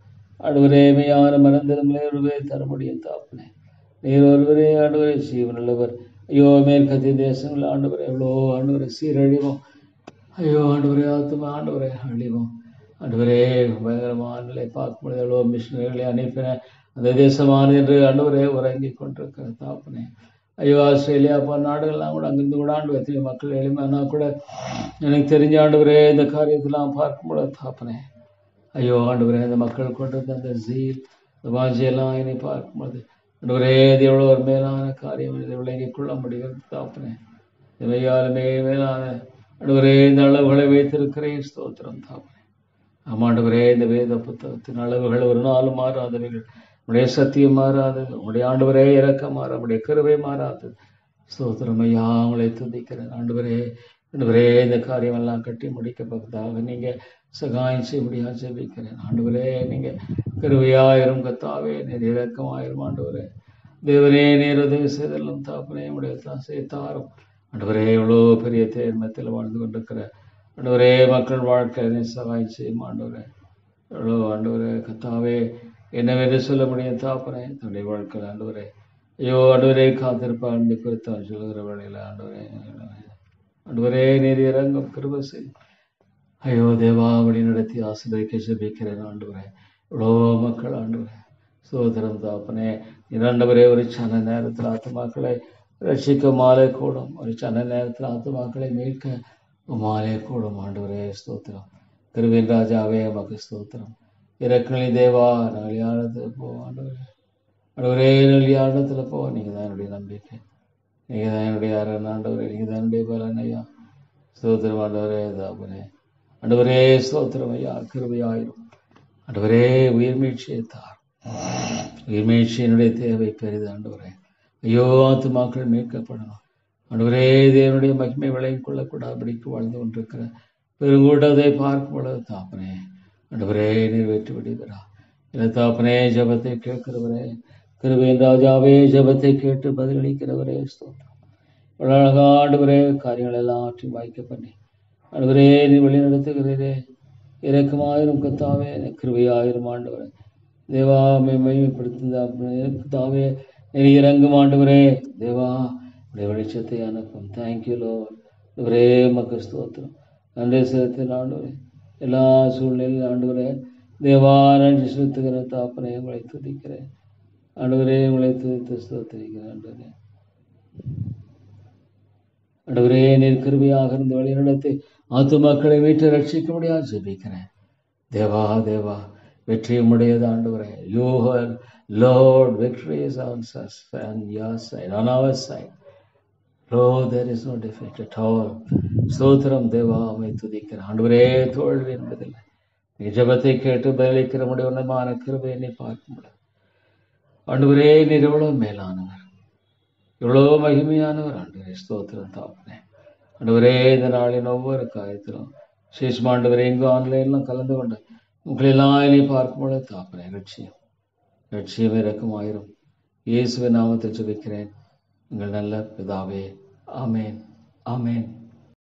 [SPEAKER 2] ஆண்டவரே மெய்யான மனம் திரும்புவதை தர முடியும் தாப்பனே. நீர் ஒருவரே ஆண்டவரே ஜீவனுள்ளவர். ஐயோ, மேற்கத்திய தேசங்கள் ஆண்டவரே எவ்வளோ ஆண்டவரை சீரழிவோம். ஐயோ ஆண்டவரே, ஆத்துமா ஆண்டவரே அழிவோம். ஆண்டவரே பயங்கரமான நிலை பார்க்கும்போது எவ்வளோ மிஷினரிகளை அனுப்பின அந்த தேசமானது என்று ஆண்டவரே உறங்கி கொண்டிருக்கிற தாப்பனே. ஐயோ, ஆஸ்திரேலியா போன நாடுகள்லாம் கூட அங்கிருந்து கூட ஆண்டு எத்தனை மக்கள் எளிமையானா கூட எனக்கு தெரிஞ்ச ஆண்டவரே இந்த காரியத்தெல்லாம் பார்க்கும்போது தாப்பனே. ஐயோ ஆண்டவரே, இந்த மக்கள் கொண்டு வந்த அந்த ஜீல் இந்த வாஞ்சியெல்லாம் என்னை பார்க்கும்போது ஆண்டவரே இது எவ்வளோ ஒரு மேலான காரியம், இதை விளங்கிக் கொள்ள முடிகிறது தாப்பனே. இவையாலுமே மேலான ஆண்டவரே இந்த அளவுகளை வைத்திருக்கிறேன் ஸ்தோத்திரம் தாப்பனே. ஆமாண்டவரே, இந்த வேத புத்தகத்தின் அளவுகள் ஒரு நாளும் மாறாதவைகள். உடைய சத்தியம் மாறாதது. உடைய ஆண்டவரே இறக்கம் மாற, உடைய கருவை மாறாதது. ஸ்தோத்திரம் ஐயா, உங்களை துதிக்கிறேன் ஆண்டவரே. ஆண்டவரே, இந்த காரியம் எல்லாம் கட்டி முடிக்கப்பட்டதாக நீங்க சகாயம் செய்ய ஜெபிக்கிறேன் ஆண்டவரே. நீங்க கருவையாயிரும் கத்தாவே, நீர் இறக்கமாயிரும் ஆண்டவரே. தேவனே, நீர் உதவி செய்தலும் தாப்பனே உடைய தாசையை தாரும். ஆண்டவரே, எவ்வளோ பெரிய தேர்மத்தில் வாழ்ந்து கொண்டிருக்கிற ஆண்டவரே மக்கள் வாழ்க்கையை சகாயம் செய்யும் ஆண்டவரே. எவ்வளோ ஆண்டவரே கத்தாவே என்னவென்று சொல்ல முடியும் தாப்பனே தன்னுடைய வாழ்க்கையில் ஆண்டவரே. ஐயோ ஆண்டவரே, காத்திருப்பான் அன்பு குறித்து சொல்லுகிற வேளையில் ஆண்டவரே ஆண்டவரே நீர் இறங்கும் கிருபை செய்யும். ஐயோ தேவா, வழி நடத்தி ஆசீர்வதிக்க ஜெபிக்கிறேன் ஆண்டவரே. இவ்வளோ மக்கள் ஆண்டவரே சோதரம் தாப்பனே. ஆண்டவரே, ஒரு சன நேரத்தில் ஆத்துமாக்களை ரட்சிக்க மாலை கூடும், ஒரு சன நேரத்தில் ஆத்துமாக்களை மீட்க மாலை கூடும் ஆண்டவரே. ஸ்தோத்திரம். கிருபையின் ராஜாவே உமக்கு ஸ்தோத்திரம். இறக்கணி தேவா, நாங்கள் யாரத்தில் போவோம் ஆண்டவரே. ஆண்டவரே, நாங்கள் யாரிடத்தில் போவோம்? நீங்கள் தான் என்னுடைய நம்பிக்கை, நீங்கள் தான் என்னுடைய அரண் ஆண்டவரே, நீங்கள் தான் என்னுடைய பலன் ஐயா. ஸ்தோத்திரம் ஆண்டவரே தாப்பனே. ஆண்டவரே ஸ்தோத்திரம் ஐயா, கிருபையாயிரும் ஆண்டவரே. உயிர்மீழ்ச்சியை தார், உயிர்மீழ்ச்சியினுடைய தேவை பெரிது ஆண்டவரே. ஐயோ, ஆத்துமாக்கள் மீட்கப்படணும் ஆண்டவரே. தேவனுடைய மகிமை விளங்கிக் கொள்ளக்கூடாதபடிக்கு வாழ்ந்து கொண்டிருக்கிற பெருங்கூட்டத்தை பார்க்கும் பொழுது தாப்பனே ஆண்டவரே, நீர் வெற்றி விடுகிறா இல்லை தாப்பனே. ஜபத்தை கேட்கிறவரே, கிருபையின் ராஜாவே, ஜபத்தை கேட்டு பதிலளிக்கிறவரே ஸ்தோத்திரம். அழகா ஆண்டவரே, காரியங்கள் எல்லாவற்றையும் வாய்க்க பண்ணி ஆண்டவரே நீ வழி நடத்துகிறீரே. இறக்கமாயிரும் கத்தாவே, கிருபையாயிரும் ஆண்டவரே. தேவாமை மையப்படுத்தாவே நீர் இறங்கும் ஆண்டவரே. தேவா உடைய வெளிச்சத்தை அனுப்பும். Thank you lord. ஆண்டவரே மக்கள் ஸ்தோத்திரம். நன்றி செலுத்தின ஆண்டவரே. எல்லா சூழ்நிலையிலும் ஆண்டவரே தேவா நன்றி செலுத்துகிற தாப்பனை உங்களை துதிக்கிறேன் ஆண்டவரே. உங்களை துதித்து ஸ்தோத்திரிக்கிறேன் ஆண்டவரே. ஆண்டவரே நீர் கிருபையாக இருந்து வழி நடத்தி ஆத்துமாக்களை மீட்டு ரட்சிக்க முடியாது ஜெபிக்கிறேன். தேவா தேவா வெற்றி உடையது ஆண்டவரே. You Lord victory is on us and your side, on our side. Lord, there is no defeat at all. ஸ்தோத்திரம் தேவா உம்மை துதிக்கிறேன் ஆண்டவரே. தோல்வி என்பதில்லை. நீ ஜெபத்தை கேட்டு பதிலளிக்கிற முடிய உன்னதமான கிருபையை நீ பார்க்க முடியும் ஆண்டவரே. நீர் எவ்வளவு மேலானவர், எவ்வளவு மகிமையானவர் ஆண்டவரே. ஸ்தோத்திரம் தாப்பனே. ஆண்டவரே இந்த நாளின் ஒவ்வொரு காரியத்திலும் சேஷம் ஆண்டவரே எங்கோ ஆன்லைன்லாம் கலந்து கொண்ட உங்களெல்லாம் நீ பார்க்கும்போது தாப்பனே லட்சியம் இறக்கமாயிரும். இயேசுவின் நாமத்தை ஜெபிக்கிறேன் எங்கள் நல்ல பிதாவே. ஆமேன் ஆமேன்.